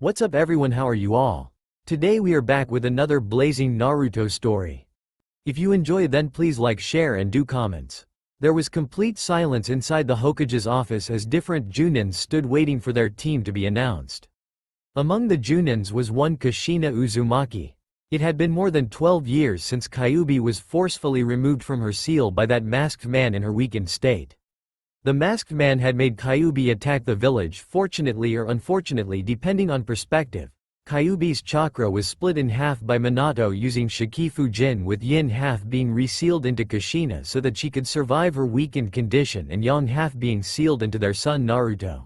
What's up everyone, how are you all? Today we are back with another blazing Naruto story. If you enjoy then please like, share and do comments. There was complete silence inside the Hokage's office as different Junins stood waiting for their team to be announced. Among the Junins was one Kushina Uzumaki. It had been more than 12 years since Kyuubi was forcefully removed from her seal by that masked man in her weakened state. The masked man had made Kyuubi attack the village. Fortunately or unfortunately depending on perspective, Kyuubi's chakra was split in half by Minato using Shikifu Jin, with yin half being resealed into Kushina so that she could survive her weakened condition and yang half being sealed into their son Naruto.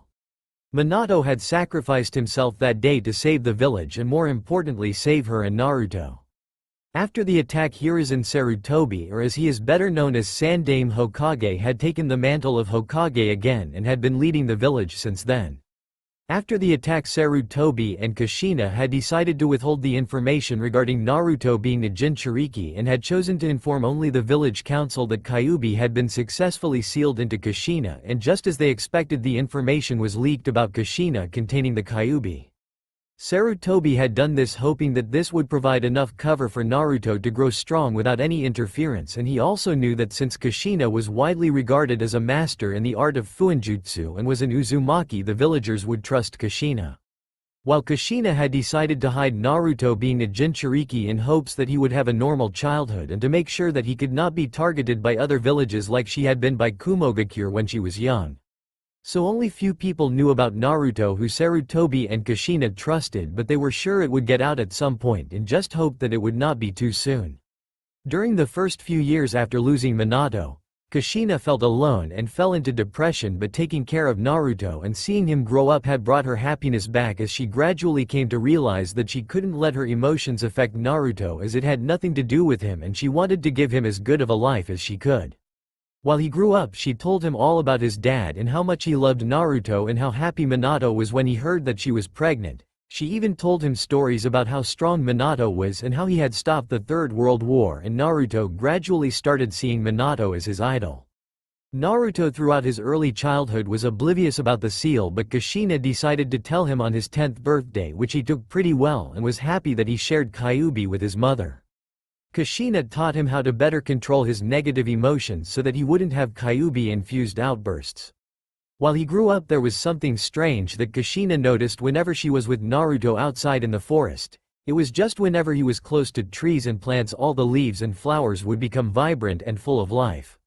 Minato had sacrificed himself that day to save the village and more importantly save her and Naruto. After the attack, Hiruzen Sarutobi, or as he is better known as Sandaime Hokage, had taken the mantle of Hokage again and had been leading the village since then. After the attack, Sarutobi and Kushina had decided to withhold the information regarding Naruto being a Jinchuriki and had chosen to inform only the village council that Kyuubi had been successfully sealed into Kushina, and just as they expected, the information was leaked about Kushina containing the Kyuubi. Sarutobi had done this hoping that this would provide enough cover for Naruto to grow strong without any interference, and he also knew that since Kushina was widely regarded as a master in the art of Fuinjutsu and was an Uzumaki, the villagers would trust Kushina. While Kushina had decided to hide Naruto being a Jinchuriki in hopes that he would have a normal childhood and to make sure that he could not be targeted by other villages like she had been by Kumogakure when she was young. So only few people knew about Naruto who Sarutobi and Kushina trusted, but they were sure it would get out at some point and just hoped that it would not be too soon. During the first few years after losing Minato, Kushina felt alone and fell into depression, but taking care of Naruto and seeing him grow up had brought her happiness back, as she gradually came to realize that she couldn't let her emotions affect Naruto as it had nothing to do with him and she wanted to give him as good of a life as she could. While he grew up, she told him all about his dad and how much he loved Naruto and how happy Minato was when he heard that she was pregnant. She even told him stories about how strong Minato was and how he had stopped the Third World War, and Naruto gradually started seeing Minato as his idol. Naruto throughout his early childhood was oblivious about the seal, but Kushina decided to tell him on his 10th birthday, which he took pretty well and was happy that he shared Kyuubi with his mother. Kushina taught him how to better control his negative emotions so that he wouldn't have Kyuubi-infused outbursts. While he grew up, there was something strange that Kushina noticed whenever she was with Naruto outside in the forest. It was just whenever he was close to trees and plants, all the leaves and flowers would become vibrant and full of life.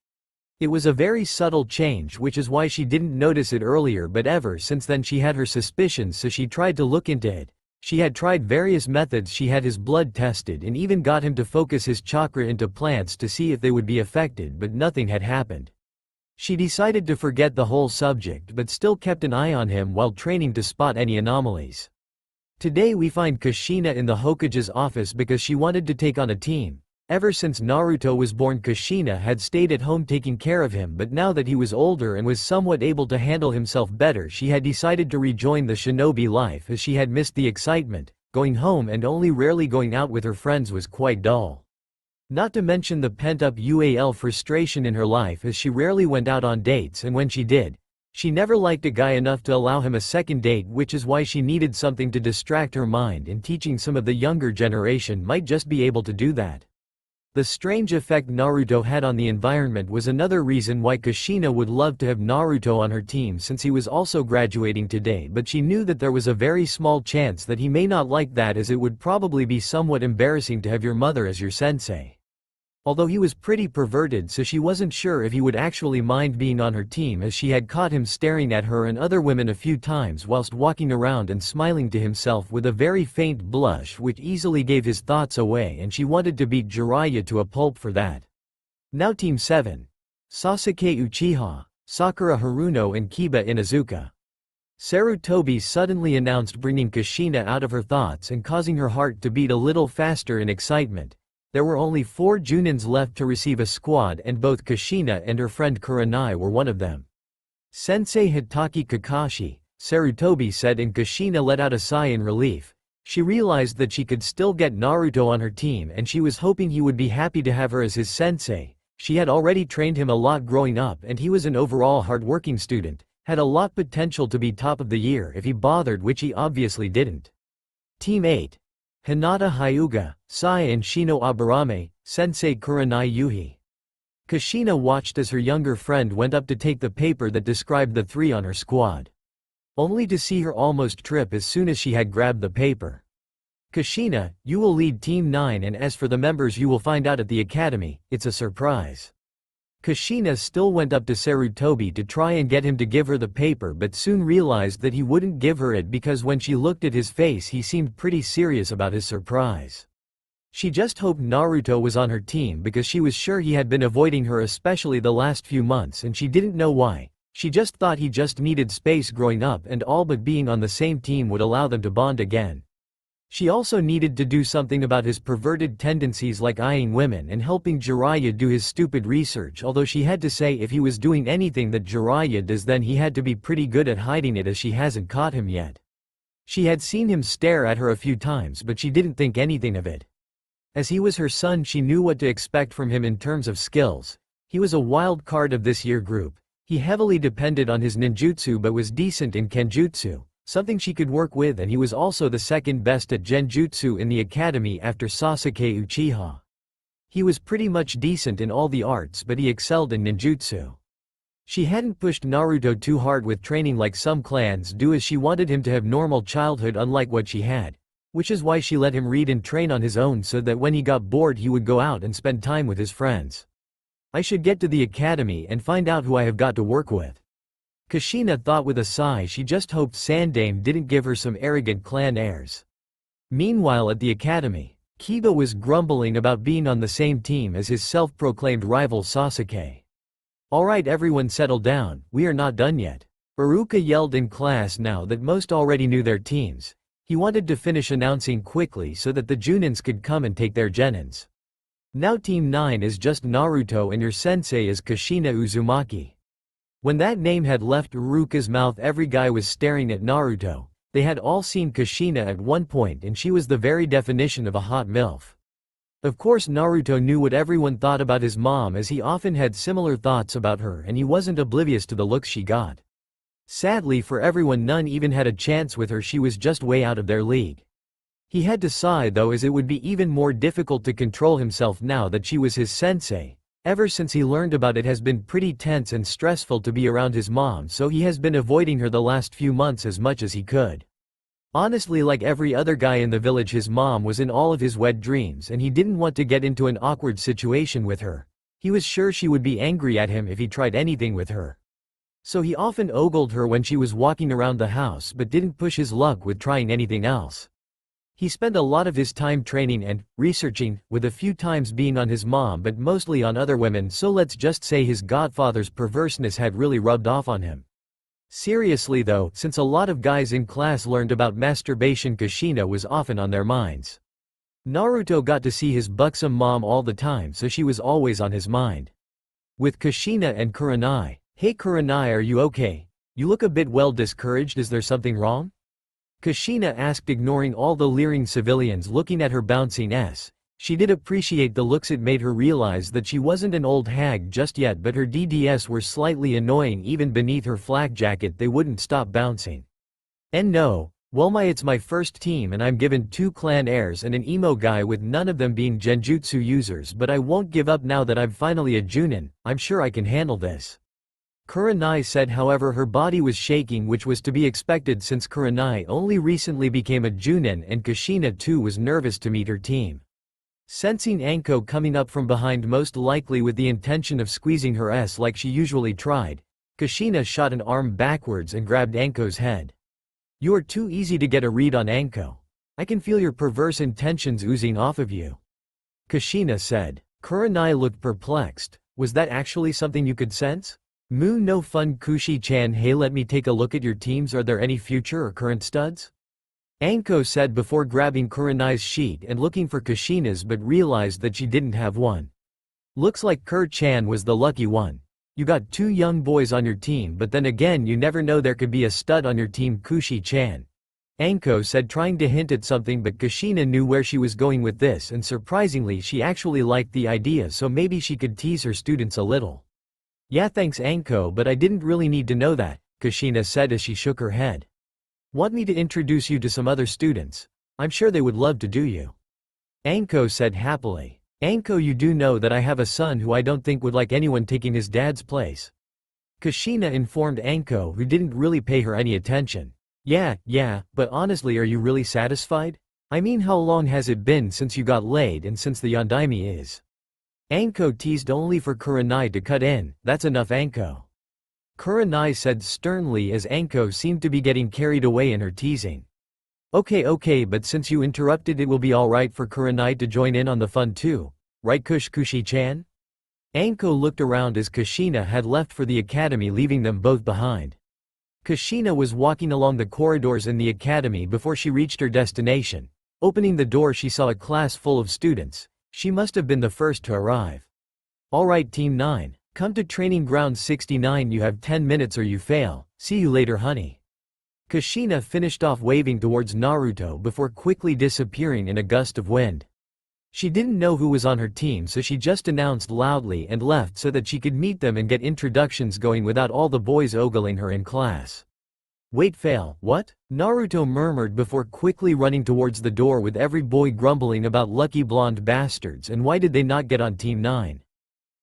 It was a very subtle change, which is why she didn't notice it earlier, but ever since then she had her suspicions, so she tried to look into it. She had tried various methods. She had his blood tested and even got him to focus his chakra into plants to see if they would be affected, but nothing had happened. She decided to forget the whole subject but still kept an eye on him while training to spot any anomalies. Today we find Kushina in the Hokage's office because she wanted to take on a team. Ever since Naruto was born, Kushina had stayed at home taking care of him, but now that he was older and was somewhat able to handle himself better, she had decided to rejoin the shinobi life as she had missed the excitement. Going home and only rarely going out with her friends was quite dull. Not to mention the pent-up frustration in her life, as she rarely went out on dates, and when she did, she never liked a guy enough to allow him a second date, which is why she needed something to distract her mind, and teaching some of the younger generation might just be able to do that. The strange effect Naruto had on the environment was another reason why Kushina would love to have Naruto on her team, since he was also graduating today, but she knew that there was a very small chance that he may not like that, as it would probably be somewhat embarrassing to have your mother as your sensei. Although he was pretty perverted, so she wasn't sure if he would actually mind being on her team, as she had caught him staring at her and other women a few times whilst walking around and smiling to himself with a very faint blush which easily gave his thoughts away, and she wanted to beat Jiraiya to a pulp for that. Now Team 7. Sasuke Uchiha, Sakura Haruno and Kiba Inuzuka. Sarutobi suddenly announced, bringing Kushina out of her thoughts and causing her heart to beat a little faster in excitement. There were only 4 Junins left to receive a squad, and both Kushina and her friend Kurenai were one of them. Sensei Hitaki Kakashi, Sarutobi said, and Kushina let out a sigh in relief. She realized that she could still get Naruto on her team, and she was hoping he would be happy to have her as his sensei. She had already trained him a lot growing up, and he was an overall hard-working student, had a lot potential to be top of the year if he bothered, which he obviously didn't. Team 8. Hinata Hyuga, Sai and Shino Aburame, Sensei Kuranai Yuhi. Kushina watched as her younger friend went up to take the paper that described the three on her squad. Only to see her almost trip as soon as she had grabbed the paper. Kushina, you will lead Team 9, and as for the members you will find out at the academy, it's a surprise. Kushina still went up to Sarutobi to try and get him to give her the paper, but soon realized that he wouldn't give her it because when she looked at his face he seemed pretty serious about his surprise. She just hoped Naruto was on her team because she was sure he had been avoiding her, especially the last few months, and she didn't know why. She just thought he just needed space growing up and all, but being on the same team would allow them to bond again. She also needed to do something about his perverted tendencies like eyeing women and helping Jiraiya do his stupid research, although she had to say if he was doing anything that Jiraiya does then he had to be pretty good at hiding it, as she hasn't caught him yet. She had seen him stare at her a few times but she didn't think anything of it. As he was her son she knew what to expect from him in terms of skills. He was a wild card of this year group. He heavily depended on his ninjutsu but was decent in kenjutsu, something she could work with, and he was also the second best at genjutsu in the academy after Sasuke Uchiha. He was pretty much decent in all the arts but he excelled in ninjutsu. She hadn't pushed Naruto too hard with training like some clans do, as she wanted him to have normal childhood unlike what she had. Which is why she let him read and train on his own so that when he got bored he would go out and spend time with his friends. I should get to the academy and find out who I have got to work with. Kushina thought with a sigh. She just hoped Sandame didn't give her some arrogant clan airs. Meanwhile at the academy, Kiba was grumbling about being on the same team as his self-proclaimed rival Sasuke. Alright everyone, settle down, we are not done yet. Iruka yelled in class now that most already knew their teams. He wanted to finish announcing quickly so that the Junins could come and take their genins. Now Team 9 is just Naruto and your sensei is Kushina Uzumaki. When that name had left Iruka's mouth every guy was staring at Naruto. They had all seen Kushina at one point and she was the very definition of a hot MILF. Of course Naruto knew what everyone thought about his mom, as he often had similar thoughts about her, and he wasn't oblivious to the looks she got. Sadly for everyone none even had a chance with her, she was just way out of their league. He had to sigh though, as it would be even more difficult to control himself now that she was his sensei. Ever since he learned about it has been pretty tense and stressful to be around his mom, so he has been avoiding her the last few months as much as he could. Honestly, like every other guy in the village, his mom was in all of his wet dreams and he didn't want to get into an awkward situation with her. He was sure she would be angry at him if he tried anything with her. So he often ogled her when she was walking around the house but didn't push his luck with trying anything else. He spent a lot of his time training and researching, with a few times being on his mom but mostly on other women, so let's just say his godfather's perverseness had really rubbed off on him. Seriously though, since a lot of guys in class learned about masturbation, Kushina was often on their minds. Naruto got to see his buxom mom all the time, so she was always on his mind. With Kushina and Kuranai. Hey Kuranai, are you okay? You look a bit discouraged, is there something wrong? Kushina asked, ignoring all the leering civilians looking at her bouncing ass. She did appreciate the looks. It made her realize that she wasn't an old hag just yet, but her DDS were slightly annoying. Even beneath her flak jacket they wouldn't stop bouncing. And no, well it's my first team and I'm given 2 clan heirs and an emo guy, with none of them being genjutsu users, but I won't give up now that I'm finally a Junin. I'm sure I can handle this. Kuranai said. However, her body was shaking, which was to be expected since Kuranai only recently became a Junin, and Kushina too was nervous to meet her team. Sensing Anko coming up from behind, most likely with the intention of squeezing her ass like she usually tried, Kushina shot an arm backwards and grabbed Anko's head. You are too easy to get a read on, Anko. I can feel your perverse intentions oozing off of you, Kushina said. Kuranai looked perplexed. Was that actually something you could sense? Moo no fun, Kushi-chan. Hey, let me take a look at your teams. Are there any future or current studs? Anko said before grabbing Kuranai's sheet and looking for Kushina's, but realized that she didn't have one. Looks like Kur-chan was the lucky one. You got 2 young boys on your team, but then again you never know, there could be a stud on your team, Kushi-chan. Anko said, trying to hint at something, but Kushina knew where she was going with this, and surprisingly she actually liked the idea, so maybe she could tease her students a little. Yeah, thanks Anko, but I didn't really need to know that, Kushina said as she shook her head. Want me to introduce you to some other students? I'm sure they would love to do you. Anko said happily. Anko, you do know that I have a son who I don't think would like anyone taking his dad's place. Kushina informed Anko, who didn't really pay her any attention. Yeah, but honestly, are you really satisfied? I mean, how long has it been since you got laid and since the Yondaime is? Anko teased, only for Kurenai to cut in. That's enough, Anko. Kurenai said sternly as Anko seemed to be getting carried away in her teasing. Okay, but since you interrupted, it will be alright for Kurenai to join in on the fun too. Right, Kushi-chan? Anko looked around as Kushina had left for the academy, leaving them both behind. Kushina was walking along the corridors in the academy before she reached her destination. Opening the door, she saw a class full of students. She must have been the first to arrive. Alright, Team 9. Come to Training Ground 69, you have 10 minutes or you fail. See you later, honey. Kushina finished off waving towards Naruto before quickly disappearing in a gust of wind. She didn't know who was on her team, so she just announced loudly and left so that she could meet them and get introductions going without all the boys ogling her in class. Wait, fail, what? Naruto murmured before quickly running towards the door with every boy grumbling about lucky blonde bastards and why did they not get on Team 9.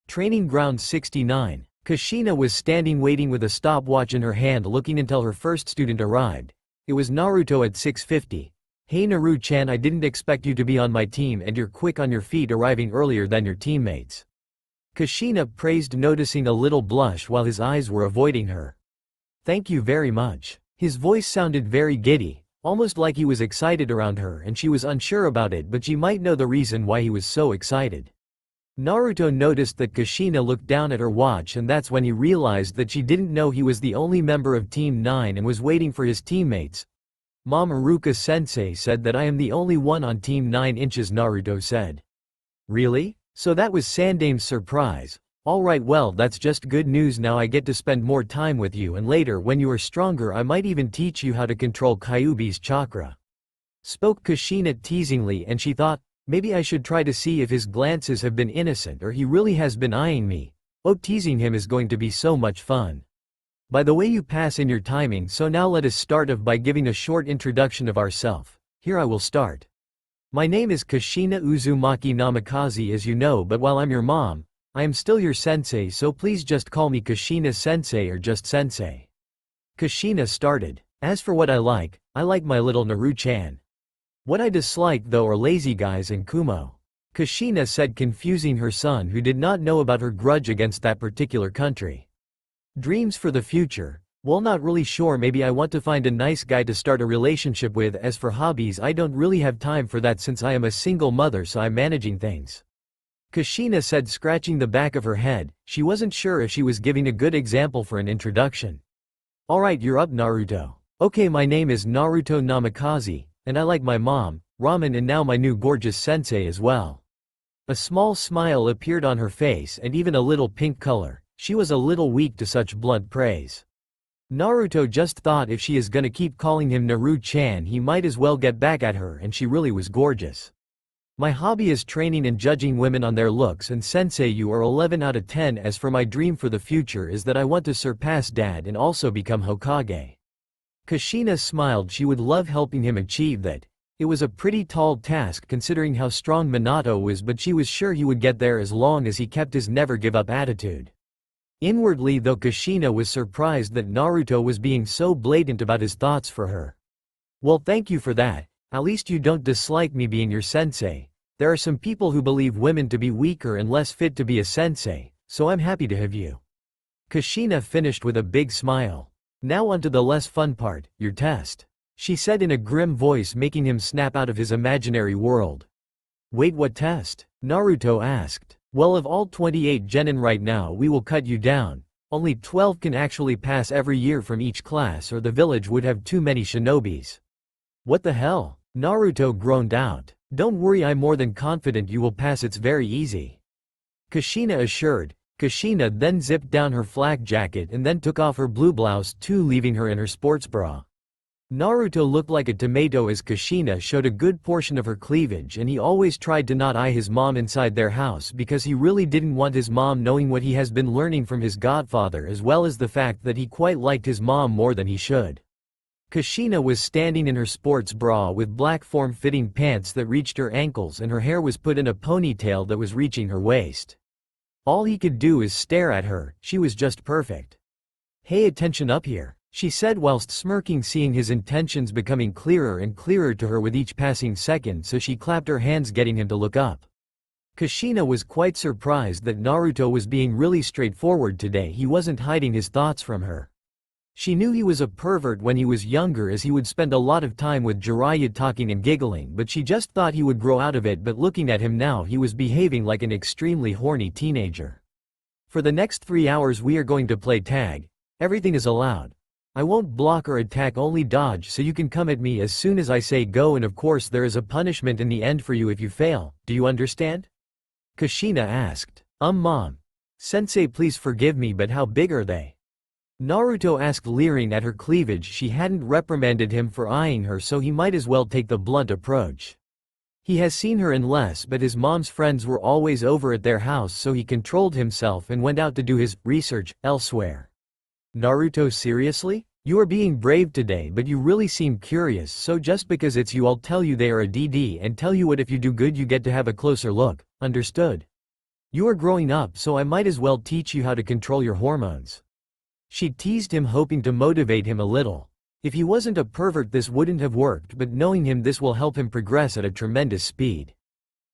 Training Ground 69. Kushina was standing waiting with a stopwatch in her hand, looking until her first student arrived. It was Naruto at 6:50. Hey Naru-chan, I didn't expect you to be on my team and you're quick on your feet, arriving earlier than your teammates. Kushina praised, noticing a little blush while his eyes were avoiding her. Thank you very much. His voice sounded very giddy, almost like he was excited around her, and she was unsure about it, but she might know the reason why he was so excited. Naruto noticed that Kushina looked down at her watch, and that's when he realized that she didn't know he was the only member of Team 9 and was waiting for his teammates. Mom Iruka-sensei said that I am the only one on Team 9 inches, Naruto said. Really? So that was Sandame's surprise. Alright, well, that's just good news. Now I get to spend more time with you, and later when you are stronger I might even teach you how to control Kyuubi's chakra. Spoke Kushina teasingly, and she thought, maybe I should try to see if his glances have been innocent or he really has been eyeing me. Oh, teasing him is going to be so much fun. By the way, you pass in your timing, so now let us start off by giving a short introduction of ourselves. Here I will start. My name is Kushina Uzumaki Namikaze, as you know, but while I'm your mom, I am still your sensei, so please just call me Kushina sensei or just sensei. Kushina started. As for what I like my little Naru-chan. What I dislike though are lazy guys and Kumo. Kushina said, confusing her son, who did not know about her grudge against that particular country. Dreams for the future? Well, not really sure, maybe I want to find a nice guy to start a relationship with. As for hobbies, I don't really have time for that since I am a single mother, so I'm managing things. Kushina said, scratching the back of her head. She wasn't sure if she was giving a good example for an introduction. Alright, you're up, Naruto. Okay, my name is Naruto Namikaze, and I like my mom, ramen, and now my new gorgeous sensei as well. A small smile appeared on her face and even a little pink color. She was a little weak to such blunt praise. Naruto just thought if she is gonna keep calling him Naru-chan, he might as well get back at her, and she really was gorgeous. My hobby is training and judging women on their looks, and sensei, you are 11 out of 10. As for my dream for the future is that I want to surpass dad and also become Hokage. Kushina smiled. She would love helping him achieve that. It was a pretty tall task considering how strong Minato was, but she was sure he would get there as long as he kept his never give up attitude. Inwardly though, Kushina was surprised that Naruto was being so blatant about his thoughts for her. Well, thank you for that. At least you don't dislike me being your sensei. There are some people who believe women to be weaker and less fit to be a sensei, so I'm happy to have you. Kushina finished with a big smile. Now onto the less fun part, your test, she said in a grim voice, making him snap out of his imaginary world. Wait, what test? Naruto asked. Well, of all 28 genin right now, we will cut you down. Only 12 can actually pass every year from each class, or the village would have too many shinobis. What the hell? Naruto groaned out. Don't worry, I'm more than confident you will pass, it's very easy. Kushina assured. Kushina then zipped down her flak jacket and then took off her blue blouse too, leaving her in her sports bra. Naruto looked like a tomato as Kushina showed a good portion of her cleavage, and he always tried to not eye his mom inside their house because he really didn't want his mom knowing what he has been learning from his godfather, as well as the fact that he quite liked his mom more than he should. Kushina was standing in her sports bra with black form-fitting pants that reached her ankles, and her hair was put in a ponytail that was reaching her waist. All he could do is stare at her. She was just perfect. "Hey, attention up here," she said whilst smirking, seeing his intentions becoming clearer and clearer to her with each passing second, so she clapped her hands, getting him to look up. Kushina was quite surprised that Naruto was being really straightforward today. He wasn't hiding his thoughts from her. She knew he was a pervert when he was younger, as he would spend a lot of time with Jiraiya talking and giggling, but she just thought he would grow out of it. But looking at him now, he was behaving like an extremely horny teenager. "For the next 3 hours we are going to play tag. Everything is allowed. I won't block or attack, only dodge, so you can come at me as soon as I say go, and of course there is a punishment in the end for you if you fail. Do you understand?" Kushina asked. Mom. Sensei, please forgive me, but how big are they?" Naruto asked, leering at her cleavage. She hadn't reprimanded him for eyeing her, so he might as well take the blunt approach. He has seen her in less, but his mom's friends were always over at their house, so he controlled himself and went out to do his research elsewhere. "Naruto, seriously? You are being brave today, but you really seem curious, so just because it's you I'll tell you they are a DD, and tell you what, if you do good you get to have a closer look, understood? You are growing up, so I might as well teach you how to control your hormones." She teased him, hoping to motivate him a little. If he wasn't a pervert this wouldn't have worked, but knowing him, this will help him progress at a tremendous speed.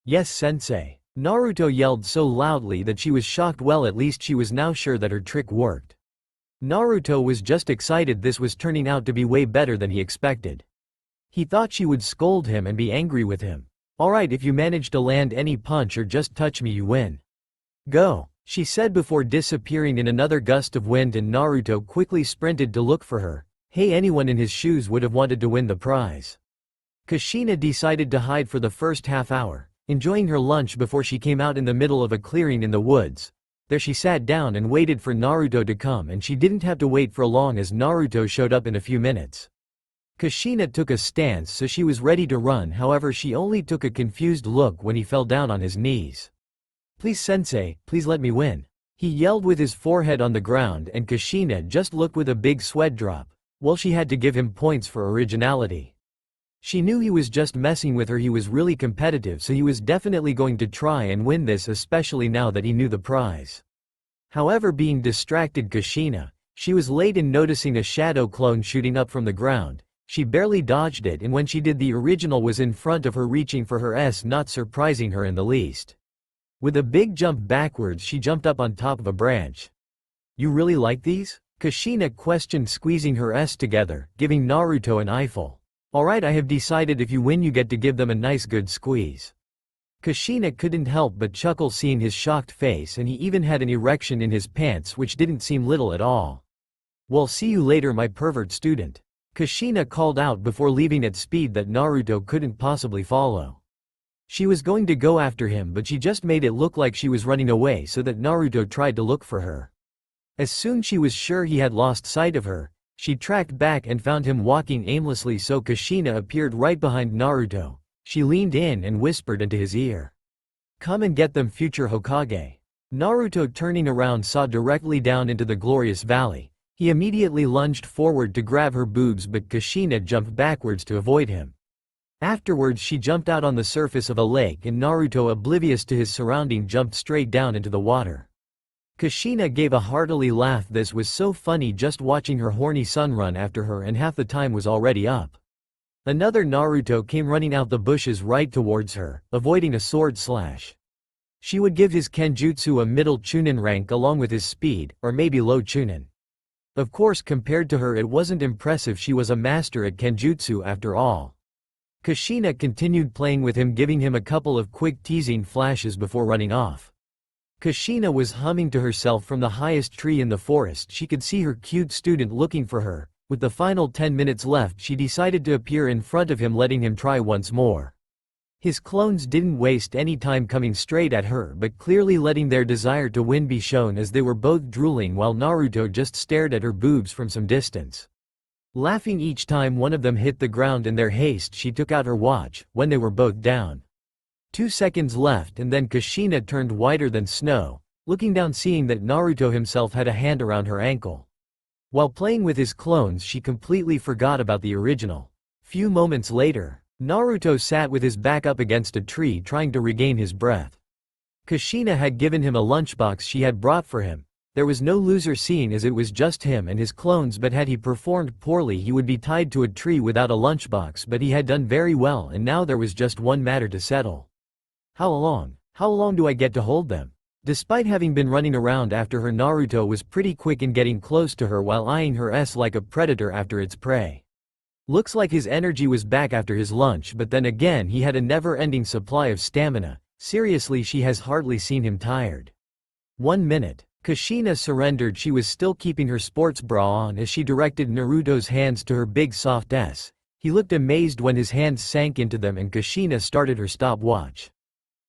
"Yes, sensei." Naruto yelled so loudly that she was shocked. Well, at least she was now sure that her trick worked. Naruto was just excited. This was turning out to be way better than he expected. He thought she would scold him and be angry with him. "Alright, if you manage to land any punch or just touch me, you win. Go," she said before disappearing in another gust of wind, and Naruto quickly sprinted to look for her. Hey, anyone in his shoes would have wanted to win the prize. Kushina decided to hide for the first half hour, enjoying her lunch before she came out in the middle of a clearing in the woods. There she sat down and waited for Naruto to come, and she didn't have to wait for long as Naruto showed up in a few minutes. Kushina took a stance, so she was ready to run. However, she only took a confused look when he fell down on his knees. "Please, sensei, please let me win," he yelled with his forehead on the ground, and Kushina just looked with a big sweat drop. Well, she had to give him points for originality. She knew he was just messing with her. He was really competitive, so he was definitely going to try and win this, especially now that he knew the prize. However, being distracted Kushina, she was late in noticing a shadow clone shooting up from the ground. She barely dodged it, and when she did, the original was in front of her, reaching for her S, not surprising her in the least. With a big jump backwards, she jumped up on top of a branch. "You really like these?" Kushina questioned, squeezing her S together, giving Naruto an eyeful. "Alright, I have decided if you win you get to give them a nice good squeeze." Kushina couldn't help but chuckle seeing his shocked face, and he even had an erection in his pants, which didn't seem little at all. "Well, see you later, my pervert student," Kushina called out before leaving at speed that Naruto couldn't possibly follow. She was going to go after him, but she just made it look like she was running away so that Naruto tried to look for her. As soon as she was sure he had lost sight of her, she tracked back and found him walking aimlessly, so Kushina appeared right behind Naruto. She leaned in and whispered into his ear, "Come and get them, future Hokage." Naruto, turning around, saw directly down into the glorious valley. He immediately lunged forward to grab her boobs, but Kushina jumped backwards to avoid him. Afterwards, she jumped out on the surface of a lake, and Naruto, oblivious to his surrounding, jumped straight down into the water. Kushina gave a hearty laugh. This was so funny, just watching her horny son run after her, and half the time was already up. Another Naruto came running out the bushes right towards her, avoiding a sword slash. She would give his Kenjutsu a middle Chunin rank along with his speed, or maybe low Chunin. Of course, compared to her it wasn't impressive. She was a master at Kenjutsu after all. Kushina continued playing with him, giving him a couple of quick teasing flashes before running off. Kushina was humming to herself from the highest tree in the forest. She could see her cute student looking for her. With the final 10 minutes left, she decided to appear in front of him, letting him try once more. His clones didn't waste any time coming straight at her, but clearly letting their desire to win be shown, as they were both drooling while Naruto just stared at her boobs from some distance. Laughing each time one of them hit the ground, in their haste she took out her watch, when they were both down. 2 seconds left, and then Kushina turned whiter than snow, looking down, seeing that Naruto himself had a hand around her ankle. While playing with his clones, she completely forgot about the original. Few moments later, Naruto sat with his back up against a tree trying to regain his breath. Kushina had given him a lunchbox she had brought for him. There was no loser scene as it was just him and his clones, but had he performed poorly he would be tied to a tree without a lunchbox, but he had done very well and now there was just one matter to settle. How long do I get to hold them? Despite having been running around after her, Naruto was pretty quick in getting close to her while eyeing her like a predator after its prey. Looks like his energy was back after his lunch, but then again he had a never-ending supply of stamina. Seriously, she has hardly seen him tired. 1 minute. Kushina surrendered. She was still keeping her sports bra on as she directed Naruto's hands to her big soft ass. He looked amazed when his hands sank into them and Kushina started her stopwatch.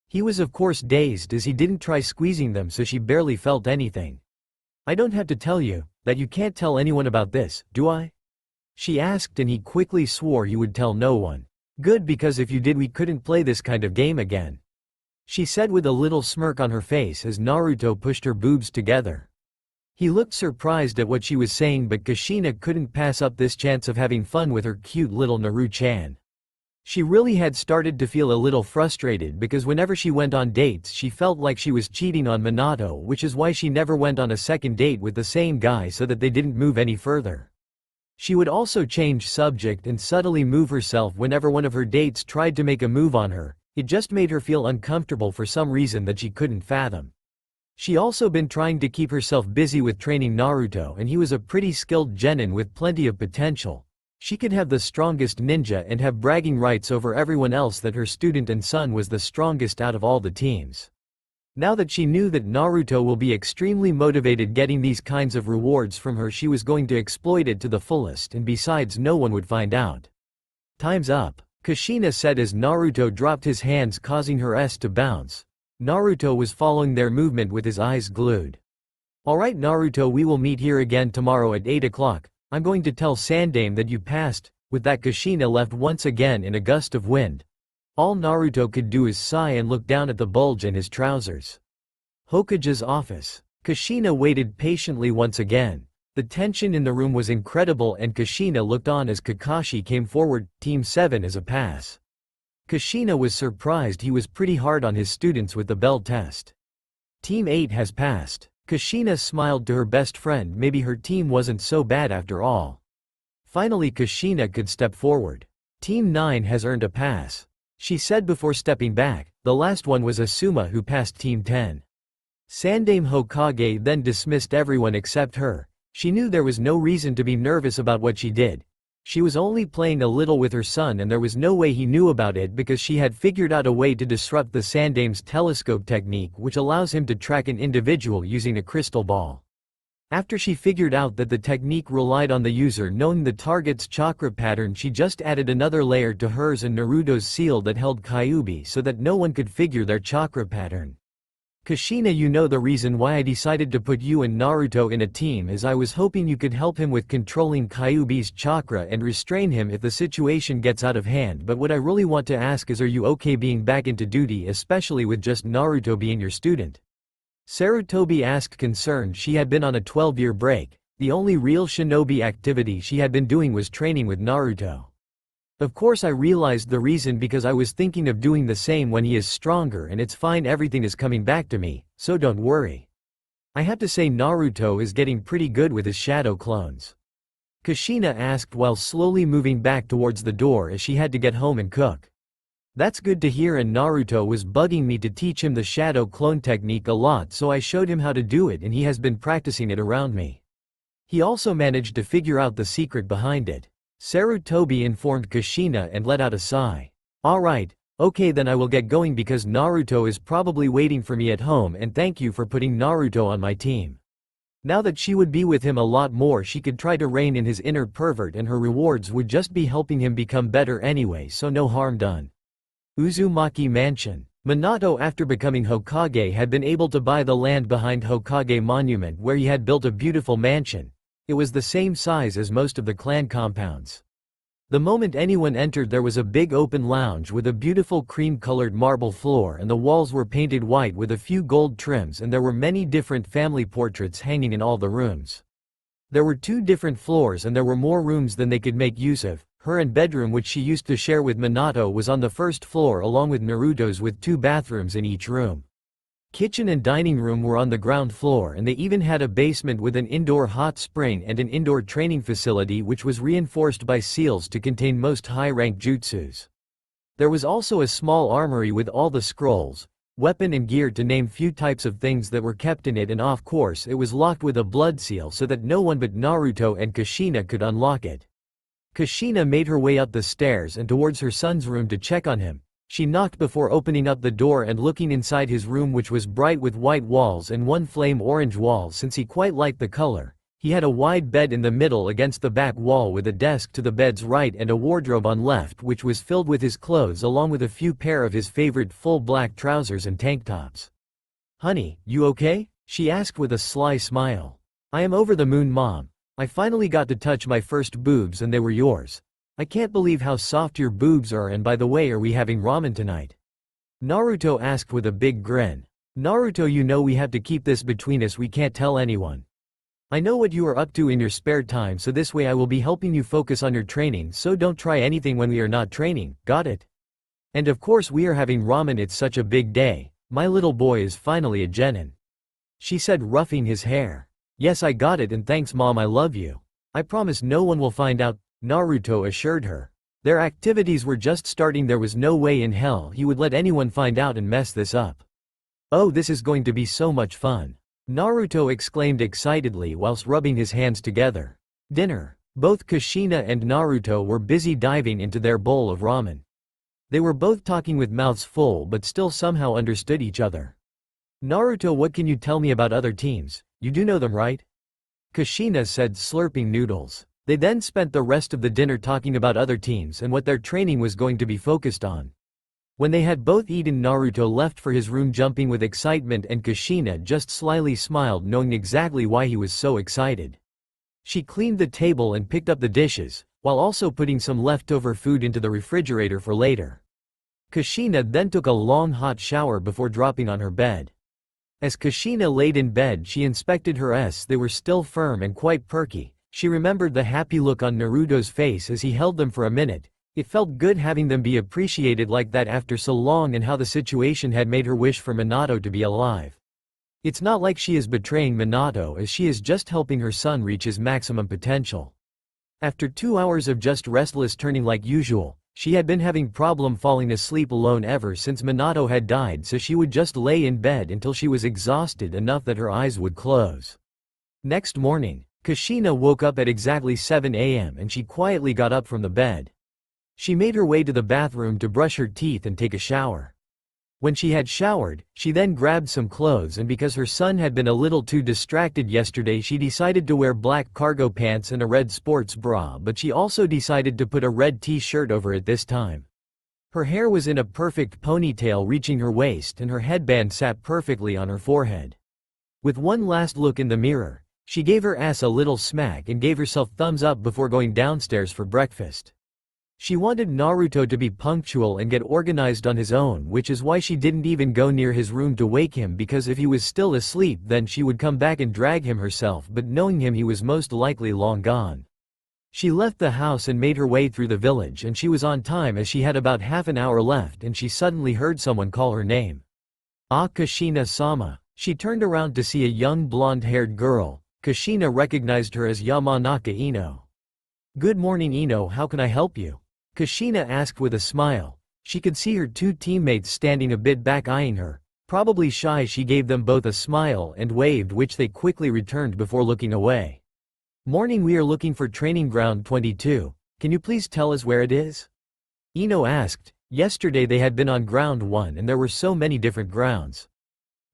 He was of course dazed as he didn't try squeezing them, so she barely felt anything. "I don't have to tell you that you can't tell anyone about this, do I?" she asked, and he quickly swore he would tell no one. "Good, because if you did we couldn't play this kind of game again," she said with a little smirk on her face as Naruto pushed her boobs together. He looked surprised at what she was saying, but Kushina couldn't pass up this chance of having fun with her cute little Naru-chan. She really had started to feel a little frustrated because whenever she went on dates she felt like she was cheating on Minato, which is why she never went on a second date with the same guy so that they didn't move any further. She would also change subject and subtly move herself whenever one of her dates tried to make a move on her. It just made her feel uncomfortable for some reason that she couldn't fathom. She also been trying to keep herself busy with training Naruto, and he was a pretty skilled genin with plenty of potential. She could have the strongest ninja and have bragging rights over everyone else that her student and son was the strongest out of all the teams. Now that she knew that Naruto will be extremely motivated getting these kinds of rewards from her, she was going to exploit it to the fullest, and besides no one would find out. "Time's up," Kushina said as Naruto dropped his hands, causing her to bounce. Naruto was following their movement with his eyes glued. "Alright Naruto, we will meet here again tomorrow at 8 o'clock. I'm going to tell Sandaime that you passed." With that, Kushina left once again in a gust of wind. All Naruto could do is sigh and look down at the bulge in his trousers. Hokage's office. Kushina waited patiently once again. The tension in the room was incredible and Kushina looked on as Kakashi came forward. Team 7 is a pass. Kushina was surprised. He was pretty hard on his students with the bell test. Team 8 has passed. Kushina smiled to her best friend. Maybe her team wasn't so bad after all. Finally Kushina could step forward. Team 9 has earned a pass, she said before stepping back. The last one was Asuma, who passed Team 10. Sandaime Hokage then dismissed everyone except her. She knew there was no reason to be nervous about what she did. She was only playing a little with her son and there was no way he knew about it because she had figured out a way to disrupt the Sandaime's telescope technique, which allows him to track an individual using a crystal ball. After she figured out that the technique relied on the user knowing the target's chakra pattern, she just added another layer to hers and Naruto's seal that held Kyuubi so that no one could figure their chakra pattern. "Kushina, you know the reason why I decided to put you and Naruto in a team is I was hoping you could help him with controlling Kyuubi's chakra and restrain him if the situation gets out of hand, but what I really want to ask is, are you okay being back into duty, especially with just Naruto being your student?" Sarutobi asked, concerned. She had been on a 12-year break. The only real shinobi activity she had been doing was training with Naruto. "Of course I realized the reason because I was thinking of doing the same when he is stronger, and it's fine, everything is coming back to me, so don't worry." I have to say Naruto is getting pretty good with his shadow clones, Kushina asked while slowly moving back towards the door as she had to get home and cook. "That's good to hear, and Naruto was bugging me to teach him the shadow clone technique a lot, so I showed him how to do it and he has been practicing it around me. He also managed to figure out the secret behind it," Sarutobi informed Kushina and let out a sigh. "Alright, okay then I will get going because Naruto is probably waiting for me at home, and thank you for putting Naruto on my team." Now that she would be with him a lot more, she could try to rein in his inner pervert and her rewards would just be helping him become better anyway, so no harm done. Uzumaki Mansion. Minato, after becoming Hokage, had been able to buy the land behind Hokage Monument where he had built a beautiful mansion. It was the same size as most of the clan compounds. The moment anyone entered, there was a big open lounge with a beautiful cream-colored marble floor, and the walls were painted white with a few gold trims, and there were many different family portraits hanging in all the rooms. There were 2 different floors and there were more rooms than they could make use of. Her and bedroom which she used to share with Minato was on the first floor along with Naruto's with 2 bathrooms in each room. Kitchen and dining room were on the ground floor and they even had a basement with an indoor hot spring and an indoor training facility which was reinforced by seals to contain most high-rank jutsus. There was also a small armory with all the scrolls, weapon and gear to name few types of things that were kept in it, and of course it was locked with a blood seal so that no one but Naruto and Kushina could unlock it. Kushina made her way up the stairs and towards her son's room to check on him. She knocked before opening up the door and looking inside his room, which was bright with white walls and one flame orange wall since he quite liked the color. He had a wide bed in the middle against the back wall with a desk to the bed's right and a wardrobe on left which was filled with his clothes along with a few pair of his favorite full black trousers and tank tops. "Honey, you okay?" she asked with a sly smile. "I am over the moon, Mom. I finally got to touch my first boobs and they were yours. I can't believe how soft your boobs are, and by the way, are we having ramen tonight?" Naruto asked with a big grin. "Naruto, you know we have to keep this between us, we can't tell anyone. I know what you are up to in your spare time, so this way I will be helping you focus on your training, so don't try anything when we are not training, got it? And of course we are having ramen, it's such a big day. My little boy is finally a genin," she said, ruffing his hair. "Yes, I got it, and thanks Mom, I love you. I promise no one will find out," Naruto assured her. Their activities were just starting, there was no way in hell he would let anyone find out and mess this up. "Oh, this is going to be so much fun," Naruto exclaimed excitedly whilst rubbing his hands together. Dinner. Both Kushina and Naruto were busy diving into their bowl of ramen. They were both talking with mouths full but still somehow understood each other. "Naruto, what can you tell me about other teams? You do know them, right?" Kushina said, slurping noodles. They then spent the rest of the dinner talking about other teams and what their training was going to be focused on. When they had both eaten, Naruto left for his room jumping with excitement, and Kushina just slyly smiled, knowing exactly why he was so excited. She cleaned the table and picked up the dishes, while also putting some leftover food into the refrigerator for later. Kushina then took a long hot shower before dropping on her bed. As Kushina laid in bed, she inspected her s. They were still firm and quite perky. She remembered the happy look on Naruto's face as he held them for a minute. It felt good having them be appreciated like that after so long, and how the situation had made her wish for Minato to be alive. It's not like she is betraying Minato, as she is just helping her son reach his maximum potential. After 2 hours of just restless turning like usual, she had been having problem falling asleep alone ever since Minato had died, so she would just lay in bed until she was exhausted enough that her eyes would close. Next morning, Kushina woke up at exactly 7 a.m. and she quietly got up from the bed. She made her way to the bathroom to brush her teeth and take a shower. When she had showered, she then grabbed some clothes, and because her son had been a little too distracted yesterday, she decided to wear black cargo pants and a red sports bra, but she also decided to put a red t-shirt over it this time. Her hair was in a perfect ponytail reaching her waist, and her headband sat perfectly on her forehead. With one last look in the mirror, she gave her ass a little smack and gave herself thumbs up before going downstairs for breakfast. She wanted Naruto to be punctual and get organized on his own, which is why she didn't even go near his room to wake him, because if he was still asleep then she would come back and drag him herself, but knowing him, he was most likely long gone. She left the house and made her way through the village, and she was on time as she had about half an hour left, and she suddenly heard someone call her name. "Ah, Kushina-sama." She turned around to see a young blonde-haired girl. Kushina recognized her as Yamanaka Ino. "Good morning, Ino, how can I help you?" Kushina asked with a smile. She could see her 2 teammates standing a bit back eyeing her. Probably shy, she gave them both a smile and waved, which they quickly returned before looking away. "Morning, we are looking for training ground 22. Can you please tell us where it is?" Ino asked. Yesterday they had been on ground 1 and there were so many different grounds.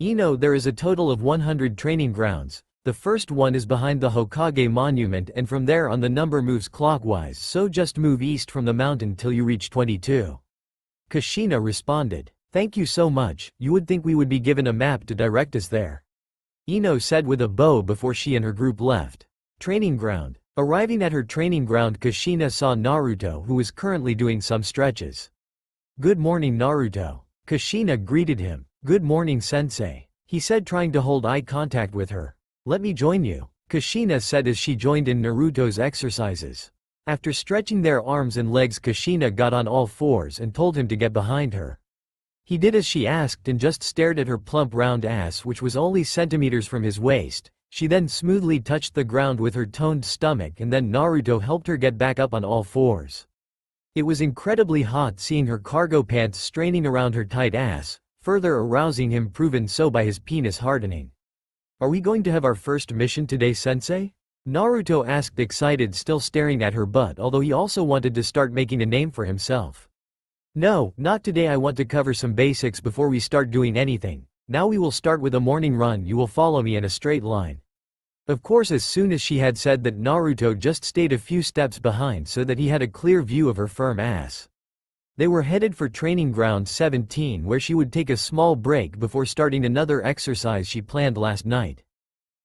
"Ino, there is a total of 100 training grounds. The first one is behind the Hokage monument, and from there on the number moves clockwise, so just move east from the mountain till you reach 22. Kushina responded. "Thank you so much, you would think we would be given a map to direct us there," Ino said with a bow before she and her group left. Training ground. Arriving at her training ground, Kushina saw Naruto, who was currently doing some stretches. "Good morning, Naruto." Kushina greeted him. "Good morning, sensei," he said, trying to hold eye contact with her. "Let me join you." Kushina said as she joined in Naruto's exercises. After stretching their arms and legs, Kushina got on all fours and told him to get behind her. He did as she asked and just stared at her plump round ass, which was only centimeters from his waist. She then smoothly touched the ground with her toned stomach, and then Naruto helped her get back up on all fours. It was incredibly hot seeing her cargo pants straining around her tight ass, further arousing him, proven so by his penis hardening. "Are we going to have our first mission today, sensei?" Naruto asked, excited, still staring at her butt, although he also wanted to start making a name for himself. "No, not today. I want to cover some basics before we start doing anything. Now we will start with a morning run. You will follow me in a straight line." Of course, as soon as she had said that, Naruto just stayed a few steps behind so that he had a clear view of her firm ass. They were headed for training ground 17, where she would take a small break before starting another exercise she planned last night.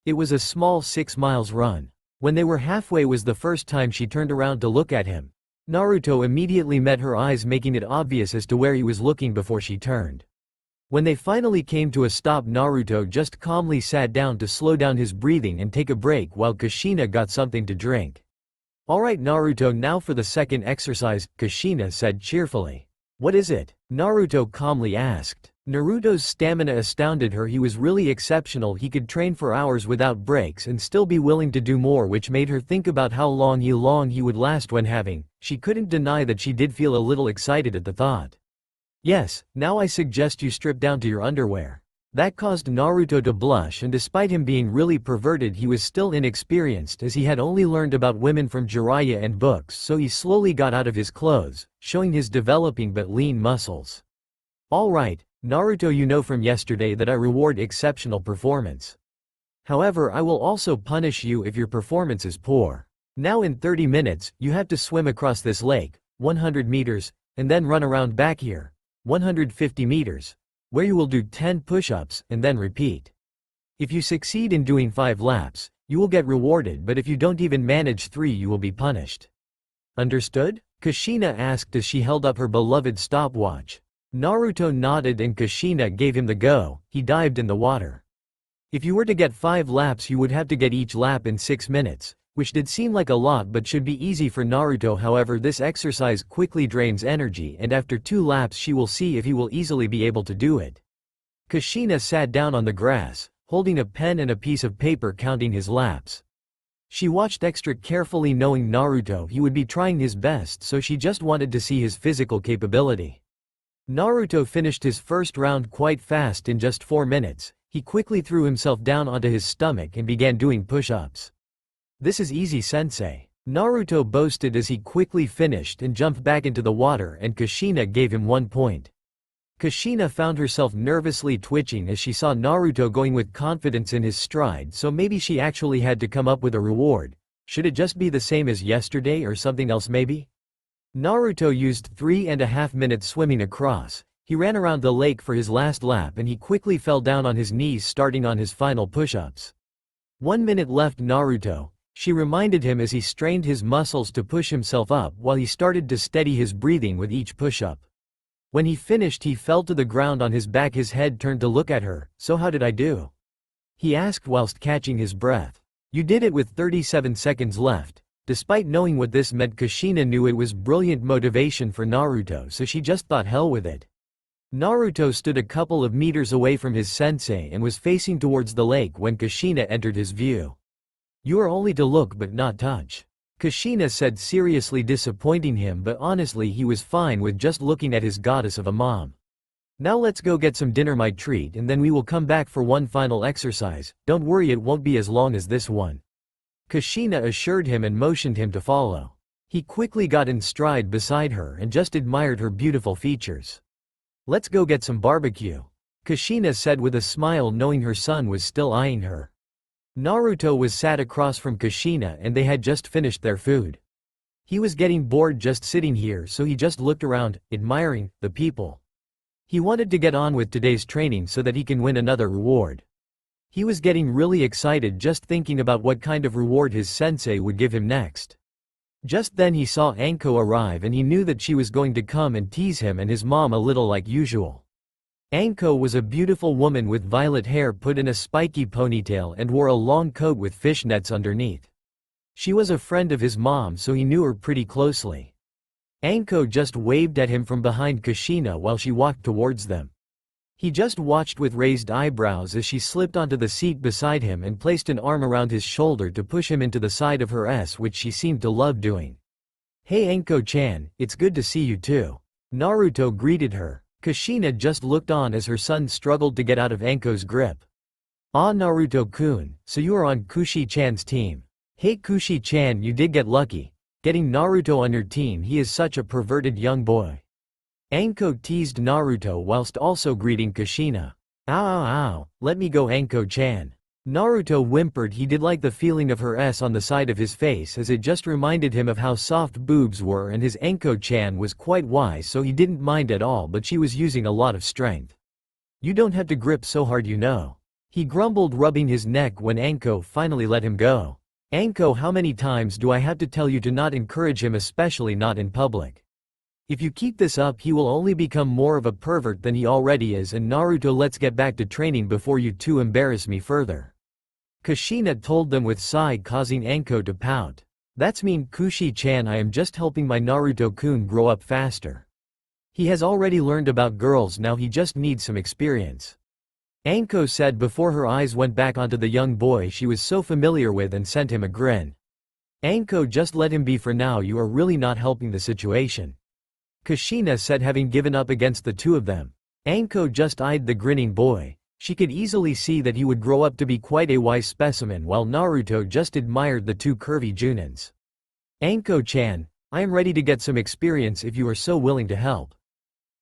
It was a small 6 miles run. When they were halfway was the first time she turned around to look at him. Naruto immediately met her eyes, making it obvious as to where he was looking before she turned. When they finally came to a stop, Naruto just calmly sat down to slow down his breathing and take a break while Kushina got something to drink. "Alright Naruto, now for the second exercise," Kushina said cheerfully. "What is it?" Naruto calmly asked. Naruto's stamina astounded her. He was really exceptional. He could train for hours without breaks and still be willing to do more, which made her think about how long he would last when having. She couldn't deny that she did feel a little excited at the thought. "Yes, now I suggest you strip down to your underwear." That caused Naruto to blush, and despite him being really perverted, he was still inexperienced as he had only learned about women from Jiraiya and books, so he slowly got out of his clothes, showing his developing but lean muscles. "Alright, Naruto, you know from yesterday that I reward exceptional performance. However, I will also punish you if your performance is poor. Now in 30 minutes, you have to swim across this lake, 100 meters, and then run around back here, 150 meters, where you will do 10 push-ups, and then repeat. If you succeed in doing 5 laps, you will get rewarded, but if you don't even manage 3, you will be punished. Understood?" Kushina asked as she held up her beloved stopwatch. Naruto nodded and Kushina gave him the go. He dived in the water. If you were to get 5 laps, you would have to get each lap in 6 minutes, which did seem like a lot but should be easy for Naruto. However, this exercise quickly drains energy, and after 2 laps she will see if he will easily be able to do it. Kushina sat down on the grass, holding a pen and a piece of paper, counting his laps. She watched extra carefully, knowing Naruto he would be trying his best, so she just wanted to see his physical capability. Naruto finished his first round quite fast in just 4 minutes. He quickly threw himself down onto his stomach and began doing push-ups. "This is easy, sensei," Naruto boasted as he quickly finished and jumped back into the water, and Kushina gave him 1 point. Kushina found herself nervously twitching as she saw Naruto going with confidence in his stride, so maybe she actually had to come up with a reward. Should it just be the same as yesterday or something else maybe? Naruto used 3.5 minutes swimming across. He ran around the lake for his last lap and he quickly fell down on his knees, starting on his final push-ups. 1 minute left, Naruto, she reminded him as he strained his muscles to push himself up while he started to steady his breathing with each push-up. When he finished, he fell to the ground on his back. His head turned to look at her. "So how did I do?" he asked whilst catching his breath. "You did it with 37 seconds left." Despite knowing what this meant, Kushina knew it was brilliant motivation for Naruto, so she just thought hell with it. Naruto stood a couple of meters away from his sensei and was facing towards the lake when Kushina entered his view. "You are only to look but not touch," Kushina said, seriously disappointing him, but honestly he was fine with just looking at his goddess of a mom. "Now let's go get some dinner, my treat, and then we will come back for one final exercise. Don't worry, it won't be as long as this one," Kushina assured him and motioned him to follow. He quickly got in stride beside her and just admired her beautiful features. "Let's go get some barbecue," Kushina said with a smile, knowing her son was still eyeing her. Naruto was sat across from Kushina and they had just finished their food. He was getting bored just sitting here, so he just looked around, admiring the people. He wanted to get on with today's training so that he can win another reward. He was getting really excited just thinking about what kind of reward his sensei would give him next. Just then he saw Anko arrive and he knew that she was going to come and tease him and his mom a little like usual. Anko was a beautiful woman with violet hair put in a spiky ponytail and wore a long coat with fishnets underneath. She was a friend of his mom, so he knew her pretty closely. Anko just waved at him from behind Kushina while she walked towards them. He just watched with raised eyebrows as she slipped onto the seat beside him and placed an arm around his shoulder to push him into the side of her S, which she seemed to love doing. "Hey Anko-chan, it's good to see you too." Naruto greeted her. Kushina just looked on as her son struggled to get out of Anko's grip. "Ah Naruto-kun, so you are on Kushi-chan's team. Hey Kushi-chan, you did get lucky. Getting Naruto on your team, he is such a perverted young boy." Anko teased Naruto whilst also greeting Kushina. "Ow ow ow, let me go Anko-chan." Naruto whimpered. He did like the feeling of her S on the side of his face, as it just reminded him of how soft boobs were, and his Anko-chan was quite wise, so he didn't mind at all, but she was using a lot of strength. "You don't have to grip so hard, you know," he grumbled, rubbing his neck when Anko finally let him go. "Anko, how many times do I have to tell you to not encourage him, especially not in public? If you keep this up, he will only become more of a pervert than he already is, and Naruto, let's get back to training before you two embarrass me further." Kushina told them with sigh, causing Anko to pout. "That's mean Kushi-chan, I am just helping my Naruto-kun grow up faster. He has already learned about girls, now he just needs some experience," Anko said before her eyes went back onto the young boy she was so familiar with and sent him a grin. "Anko, just let him be for now, you are really not helping the situation," Kushina said, having given up against the two of them. Anko just eyed the grinning boy. She could easily see that he would grow up to be quite a wise specimen, while Naruto just admired the two curvy junins. "Anko-chan, I am ready to get some experience if you are so willing to help,"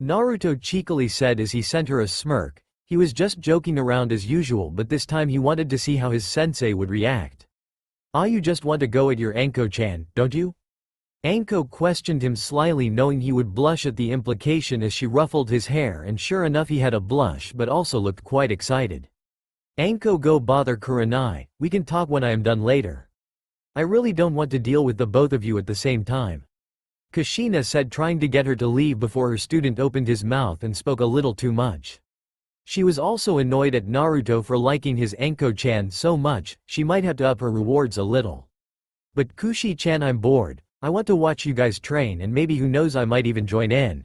Naruto cheekily said as he sent her a smirk. He was just joking around as usual, but this time he wanted to see how his sensei would react. "Ah, you just want to go at your Anko-chan, don't you?" Anko questioned him slyly, knowing he would blush at the implication as she ruffled his hair, and sure enough he had a blush but also looked quite excited. "Anko, go bother Kurenai, we can talk when I am done later. I really don't want to deal with the both of you at the same time," Kushina said, trying to get her to leave before her student opened his mouth and spoke a little too much. She was also annoyed at Naruto for liking his Anko-chan so much. She might have to up her rewards a little. "But Kushi-chan, I'm bored. I want to watch you guys train, and maybe who knows, I might even join in,"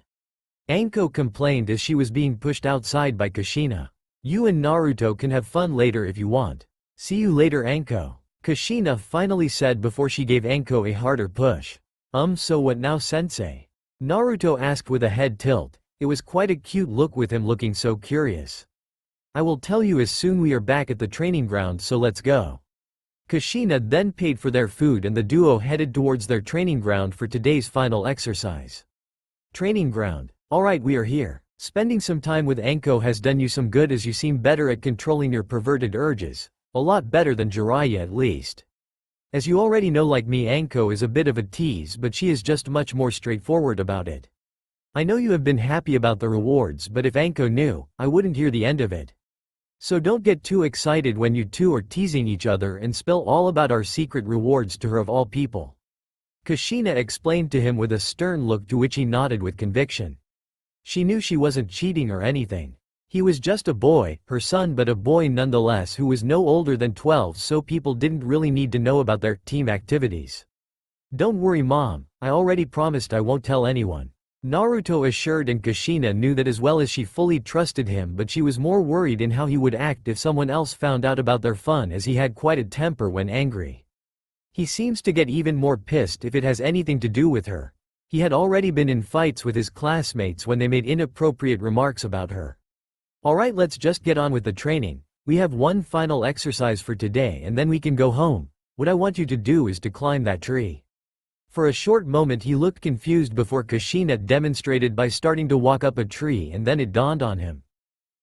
Anko complained as she was being pushed outside by Kushina. "You and Naruto can have fun later if you want. See you later Anko," Kushina finally said before she gave Anko a harder push. So what now sensei?" Naruto asked with a head tilt. It was quite a cute look with him looking so curious. "I will tell you as soon we are back at the training ground, so let's go." Kushina then paid for their food and the duo headed towards their training ground for today's final exercise. "Training ground. Alright, we are here. Spending some time with Anko has done you some good, as you seem better at controlling your perverted urges. A lot better than Jiraiya, at least. As you already know, like me, Anko is a bit of a tease, but she is just much more straightforward about it. I know you have been happy about the rewards, but if Anko knew, I wouldn't hear the end of it. So don't get too excited when you two are teasing each other and spill all about our secret rewards to her of all people," Kushina explained to him with a stern look, to which he nodded with conviction. She knew she wasn't cheating or anything. He was just a boy, her son, but a boy nonetheless, who was no older than 12, so people didn't really need to know about their team activities. "Don't worry mom, I already promised I won't tell anyone," Naruto assured, and Kushina knew that as well, as she fully trusted him, but she was more worried in how he would act if someone else found out about their fun, as he had quite a temper when angry. He seems to get even more pissed if it has anything to do with her. He had already been in fights with his classmates when they made inappropriate remarks about her. "Alright, let's just get on with the training. We have one final exercise for today and then we can go home. What I want you to do is to climb that tree." For a short moment he looked confused before Kushina demonstrated by starting to walk up a tree, and then it dawned on him.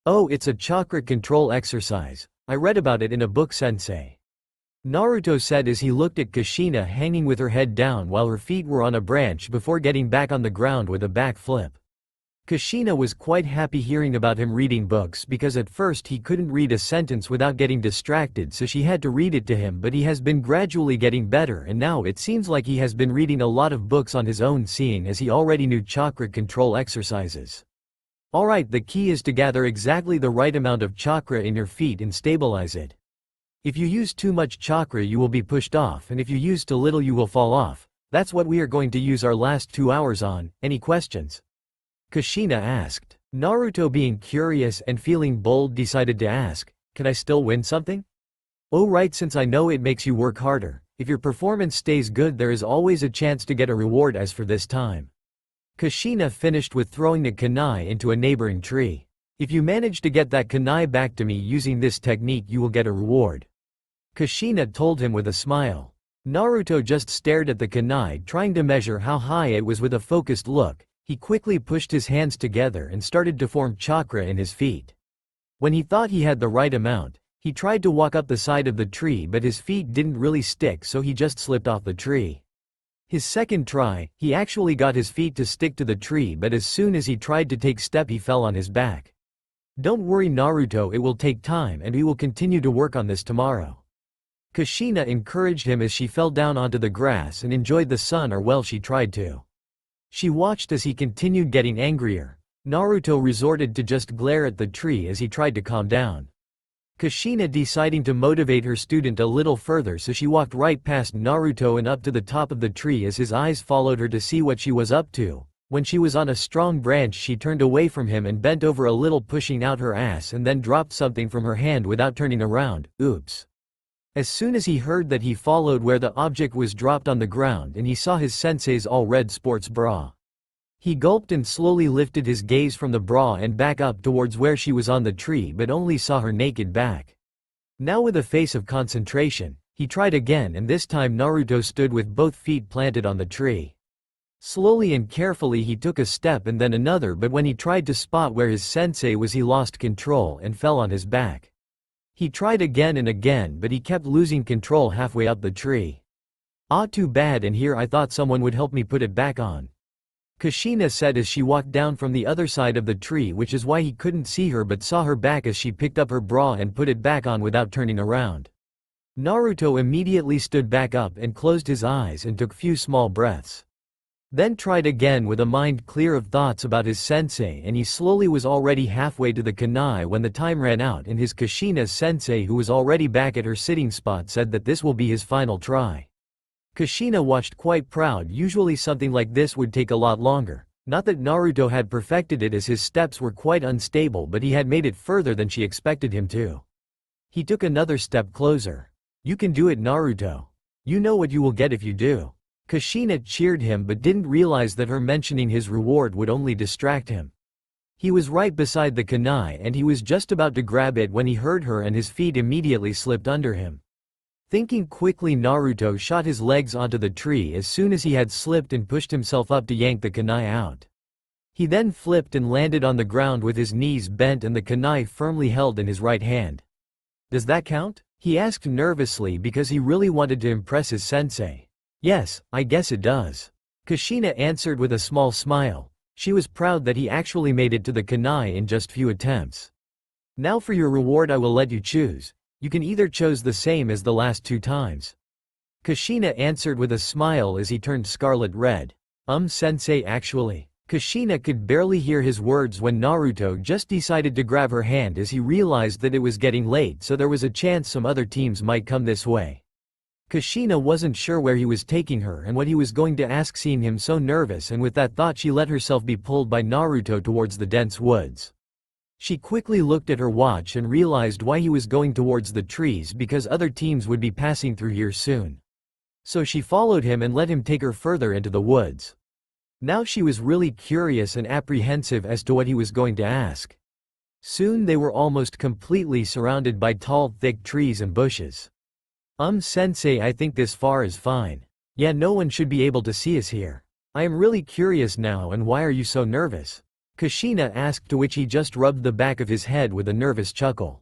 "Oh, it's a chakra control exercise. I read about it in a book, sensei," Naruto said as he looked at Kushina hanging with her head down while her feet were on a branch before getting back on the ground with a back flip. Kushina was quite happy hearing about him reading books, because at first he couldn't read a sentence without getting distracted, so she had to read it to him, but he has been gradually getting better, and now it seems like he has been reading a lot of books on his own, seeing as he already knew chakra control exercises. Alright, the key is to gather exactly the right amount of chakra in your feet and stabilize it. If you use too much chakra you will be pushed off, and if you use too little you will fall off. That's what we are going to use our last 2 hours on. Any questions? Kushina asked. Naruto, being curious and feeling bold, decided to ask, can I still win something? Oh right, since I know it makes you work harder. If your performance stays good there is always a chance to get a reward as for this time. Kushina finished with throwing the kunai into a neighboring tree. If you manage to get that kunai back to me using this technique you will get a reward. Kushina told him with a smile. Naruto just stared at the kunai, trying to measure how high it was with a focused look. He quickly pushed his hands together and started to form chakra in his feet. When he thought he had the right amount, he tried to walk up the side of the tree but his feet didn't really stick, so he just slipped off the tree. His second try, he actually got his feet to stick to the tree, but as soon as he tried to take step he fell on his back. Don't worry Naruto, it will take time and we will continue to work on this tomorrow. Kushina encouraged him as she fell down onto the grass and enjoyed the sun, or well, she tried to. She watched as he continued getting angrier. Naruto resorted to just glare at the tree as he tried to calm down. Kushina deciding to motivate her student a little further, so she walked right past Naruto and up to the top of the tree as his eyes followed her to see what she was up to. When she was on a strong branch she turned away from him and bent over a little, pushing out her ass, and then dropped something from her hand without turning around. Oops. As soon as he heard that, he followed where the object was dropped on the ground and he saw his sensei's all-red sports bra. He gulped and slowly lifted his gaze from the bra and back up towards where she was on the tree, but only saw her naked back. Now with a face of concentration, he tried again, and this time Naruto stood with both feet planted on the tree. Slowly and carefully he took a step and then another, but when he tried to spot where his sensei was he lost control and fell on his back. He tried again and again, but he kept losing control halfway up the tree. Ah, too bad, and here I thought someone would help me put it back on. Kushina said as she walked down from the other side of the tree, which is why he couldn't see her but saw her back as she picked up her bra and put it back on without turning around. Naruto immediately stood back up and closed his eyes and took few small breaths. Then tried again with a mind clear of thoughts about his sensei, and he slowly was already halfway to the kunai when the time ran out, and his Kushina sensei, who was already back at her sitting spot, said that this will be his final try. Kushina watched quite proud. Usually something like this would take a lot longer. Not that Naruto had perfected it, as his steps were quite unstable, but he had made it further than she expected him to. He took another step closer. You can do it, Naruto. You know what you will get if you do. Kushina cheered him but didn't realize that her mentioning his reward would only distract him. He was right beside the kunai and he was just about to grab it when he heard her, and his feet immediately slipped under him. Thinking quickly, Naruto shot his legs onto the tree as soon as he had slipped and pushed himself up to yank the kunai out. He then flipped and landed on the ground with his knees bent and the kunai firmly held in his right hand. Does that count? He asked nervously because he really wanted to impress his sensei. Yes, I guess it does. Kushina answered with a small smile. She was proud that he actually made it to the kunai in just few attempts. Now for your reward, I will let you choose. You can either choose the same as the last 2 times. Kushina answered with a smile as he turned scarlet red. Sensei, actually. Kushina could barely hear his words when Naruto just decided to grab her hand as he realized that it was getting late, so there was a chance some other teams might come this way. Kushina wasn't sure where he was taking her and what he was going to ask, seeing him so nervous, and with that thought she let herself be pulled by Naruto towards the dense woods. She quickly looked at her watch and realized why he was going towards the trees, because other teams would be passing through here soon. So she followed him and let him take her further into the woods. Now she was really curious and apprehensive as to what he was going to ask. Soon they were almost completely surrounded by tall, thick trees and bushes. Sensei, I think this far is fine. Yeah, no one should be able to see us here. I am really curious now, and why are you so nervous? Kushina asked, to which he just rubbed the back of his head with a nervous chuckle.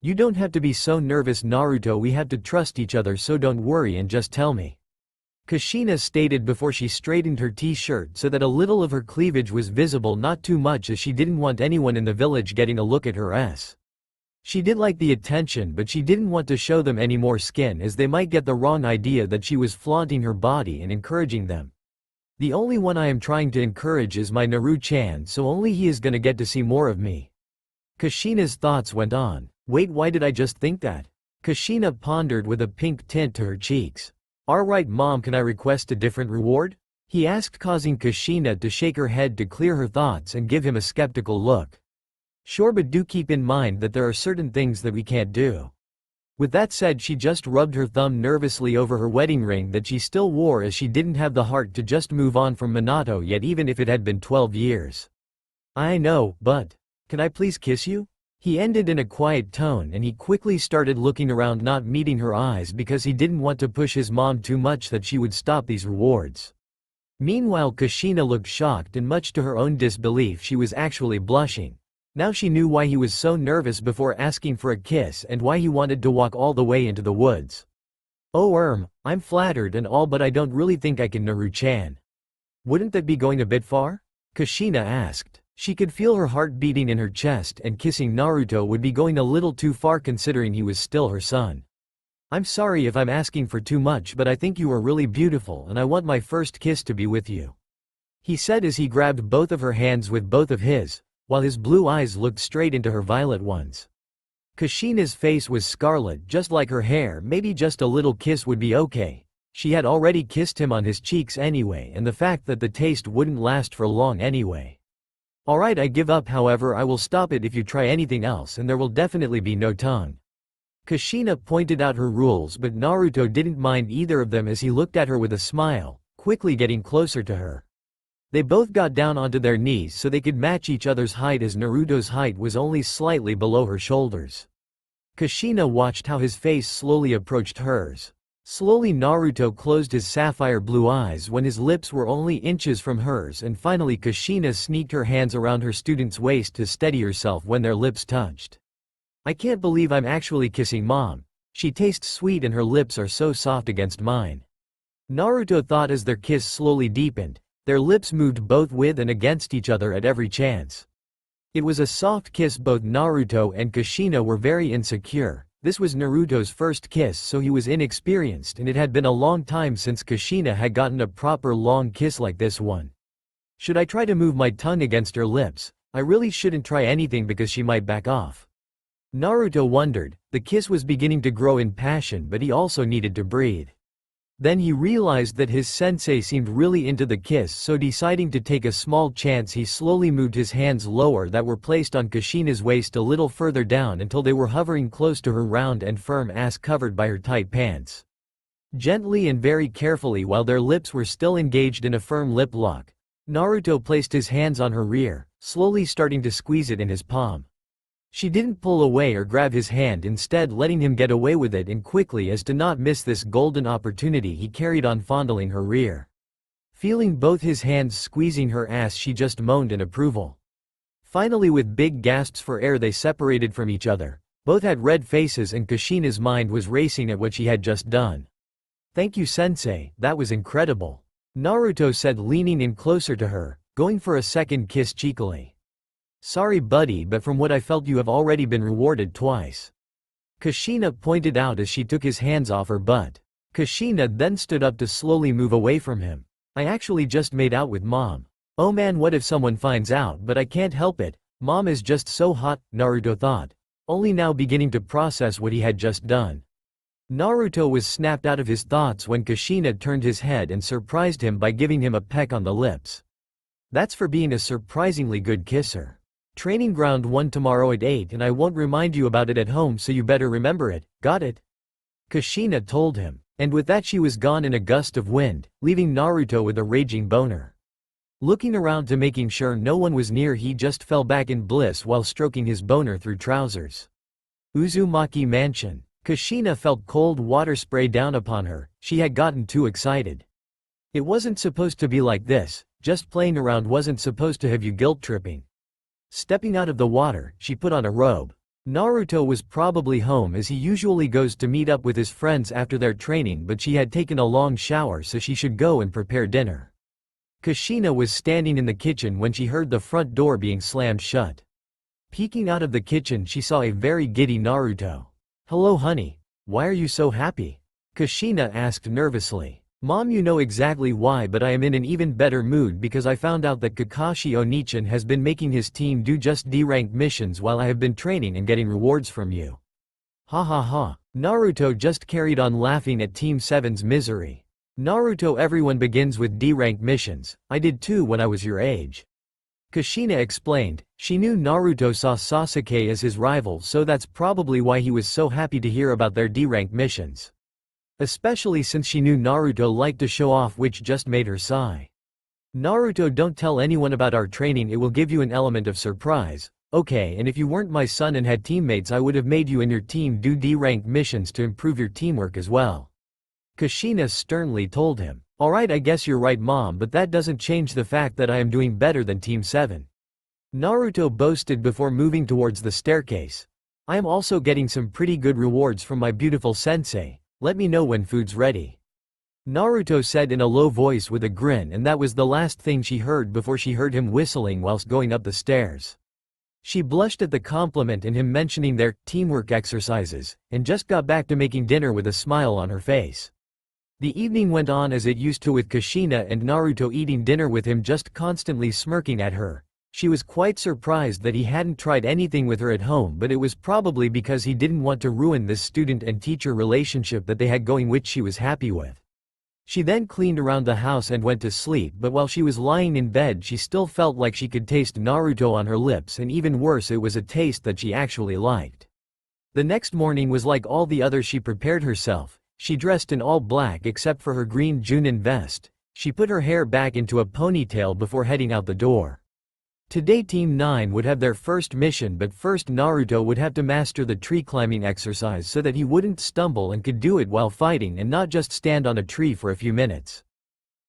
You don't have to be so nervous, Naruto, we have to trust each other, so don't worry and just tell me. Kushina stated before she straightened her t-shirt so that a little of her cleavage was visible, not too much, as she didn't want anyone in the village getting a look at her ass. She did like the attention, but she didn't want to show them any more skin, as they might get the wrong idea that she was flaunting her body and encouraging them. The only one I am trying to encourage is my Naru-chan, so only he is gonna get to see more of me. Kushina's thoughts went on. Wait, why did I just think that? Kushina pondered with a pink tint to her cheeks. Alright mom, can I request a different reward? He asked, causing Kushina to shake her head to clear her thoughts and give him a skeptical look. Sure, but do keep in mind that there are certain things that we can't do. With that said, she just rubbed her thumb nervously over her wedding ring that she still wore, as she didn't have the heart to just move on from Minato yet, even if it had been 12 years. I know, but can I please kiss you? He ended in a quiet tone, and he quickly started looking around, not meeting her eyes because he didn't want to push his mom too much that she would stop these rewards. Meanwhile, Kushina looked shocked, and much to her own disbelief she was actually blushing. Now she knew why he was so nervous before asking for a kiss and why he wanted to walk all the way into the woods. Oh I'm flattered and all, but I don't really think I can, Naru-chan. Wouldn't that be going a bit far? Kushina asked. She could feel her heart beating in her chest, and kissing Naruto would be going a little too far considering he was still her son. I'm sorry if I'm asking for too much, but I think you are really beautiful and I want my first kiss to be with you, he said as he grabbed both of her hands with both of his, while his blue eyes looked straight into her violet ones. Kushina's face was scarlet just like her hair. Maybe just a little kiss would be okay. She had already kissed him on his cheeks anyway, and the fact that the taste wouldn't last for long anyway. Alright, I give up, however I will stop it if you try anything else, and there will definitely be no tongue. Kushina pointed out her rules, but Naruto didn't mind either of them as he looked at her with a smile, quickly getting closer to her. They both got down onto their knees so they could match each other's height, as Naruto's height was only slightly below her shoulders. Kushina watched how his face slowly approached hers. Slowly Naruto closed his sapphire blue eyes when his lips were only inches from hers, and finally Kushina sneaked her hands around her student's waist to steady herself when their lips touched. I can't believe I'm actually kissing mom. She tastes sweet and her lips are so soft against mine, Naruto thought as their kiss slowly deepened. Their lips moved both with and against each other at every chance. It was a soft kiss. Both Naruto and Kushina were very insecure. This was Naruto's first kiss, so he was inexperienced, and it had been a long time since Kushina had gotten a proper long kiss like this one. Should I try to move my tongue against her lips? I really shouldn't try anything because she might back off, Naruto wondered. The kiss was beginning to grow in passion, but he also needed to breathe. Then he realized that his sensei seemed really into the kiss, so deciding to take a small chance, he slowly moved his hands lower that were placed on Kushina's waist a little further down until they were hovering close to her round and firm ass covered by her tight pants. Gently and very carefully, while their lips were still engaged in a firm lip lock, Naruto placed his hands on her rear, slowly starting to squeeze it in his palm. She didn't pull away or grab his hand, instead letting him get away with it, and quickly as to not miss this golden opportunity he carried on fondling her rear. Feeling both his hands squeezing her ass, she just moaned in approval. Finally, with big gasps for air, they separated from each other. Both had red faces and Kushina's mind was racing at what she had just done. Thank you, sensei, that was incredible, Naruto said, leaning in closer to her, going for a second kiss cheekily. Sorry buddy, but from what I felt you have already been rewarded twice, Kushina pointed out as she took his hands off her butt. Kushina then stood up to slowly move away from him. I actually just made out with mom. Oh man, what if someone finds out? But I can't help it. Mom is just so hot, Naruto thought, only now beginning to process what he had just done. Naruto was snapped out of his thoughts when Kushina turned his head and surprised him by giving him a peck on the lips. That's for being a surprisingly good kisser. Training ground 1 tomorrow at 8, and I won't remind you about it at home, so you better remember it, got it? Kushina told him. And with that she was gone in a gust of wind, leaving Naruto with a raging boner. Looking around to making sure no one was near, he just fell back in bliss while stroking his boner through trousers. Uzumaki Mansion. Kushina felt cold water spray down upon her. She had gotten too excited. It wasn't supposed to be like this. Just playing around wasn't supposed to have you guilt-tripping. Stepping out of the water, she put on a robe. Naruto was probably home as he usually goes to meet up with his friends after their training, but she had taken a long shower so she should go and prepare dinner. Kushina was standing in the kitchen when she heard the front door being slammed shut. Peeking out of the kitchen, she saw a very giddy Naruto. Hello honey. Why are you so happy? Kushina asked nervously. Mom, you know exactly why, but I am in an even better mood because I found out that Kakashi Onichan has been making his team do just D-rank missions while I have been training and getting rewards from you. Ha ha ha. Naruto just carried on laughing at Team 7's misery. Naruto, everyone begins with D-rank missions, I did too when I was your age. Kushina explained, she knew Naruto saw Sasuke as his rival, so that's probably why he was so happy to hear about their D-rank missions. Especially since she knew Naruto liked to show off, which just made her sigh. Naruto, don't tell anyone about our training, it will give you an element of surprise. Okay, and if you weren't my son and had teammates, I would have made you and your team do D-rank missions to improve your teamwork as well. Kushina sternly told him. Alright, I guess you're right, Mom, but that doesn't change the fact that I am doing better than Team 7. Naruto boasted before moving towards the staircase. I am also getting some pretty good rewards from my beautiful sensei. Let me know when food's ready. Naruto said in a low voice with a grin, and that was the last thing she heard before she heard him whistling whilst going up the stairs. She blushed at the compliment and him mentioning their teamwork exercises, and just got back to making dinner with a smile on her face. The evening went on as it used to, with Kushina and Naruto eating dinner with him just constantly smirking at her. She was quite surprised that he hadn't tried anything with her at home, but it was probably because he didn't want to ruin this student and teacher relationship that they had going, which she was happy with. She then cleaned around the house and went to sleep, but while she was lying in bed she still felt like she could taste Naruto on her lips, and even worse, it was a taste that she actually liked. The next morning was like all the others. She prepared herself. She dressed in all black except for her green Junin vest. She put her hair back into a ponytail before heading out the door. Today Team 9 would have their first mission, but first Naruto would have to master the tree climbing exercise so that he wouldn't stumble and could do it while fighting and not just stand on a tree for a few minutes.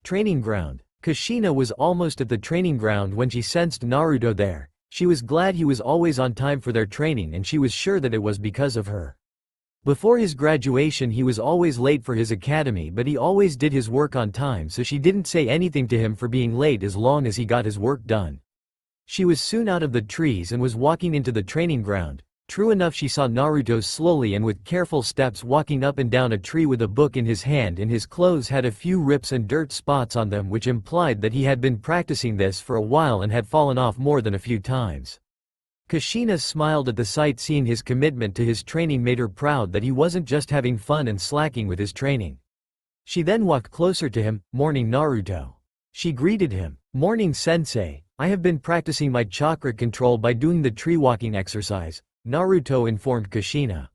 Training ground. Kushina was almost at the training ground when she sensed Naruto there. She was glad he was always on time for their training, and she was sure that it was because of her. Before his graduation he was always late for his academy, but he always did his work on time, so she didn't say anything to him for being late as long as he got his work done. She was soon out of the trees and was walking into the training ground. True enough, she saw Naruto slowly and with careful steps walking up and down a tree with a book in his hand, and his clothes had a few rips and dirt spots on them, which implied that he had been practicing this for a while and had fallen off more than a few times. Kushina smiled at the sight. Seeing his commitment to his training made her proud that he wasn't just having fun and slacking with his training. She then walked closer to him. Morning, Naruto. She greeted him. Morning, sensei. I have been practicing my chakra control by doing the tree walking exercise, Naruto informed Kushina.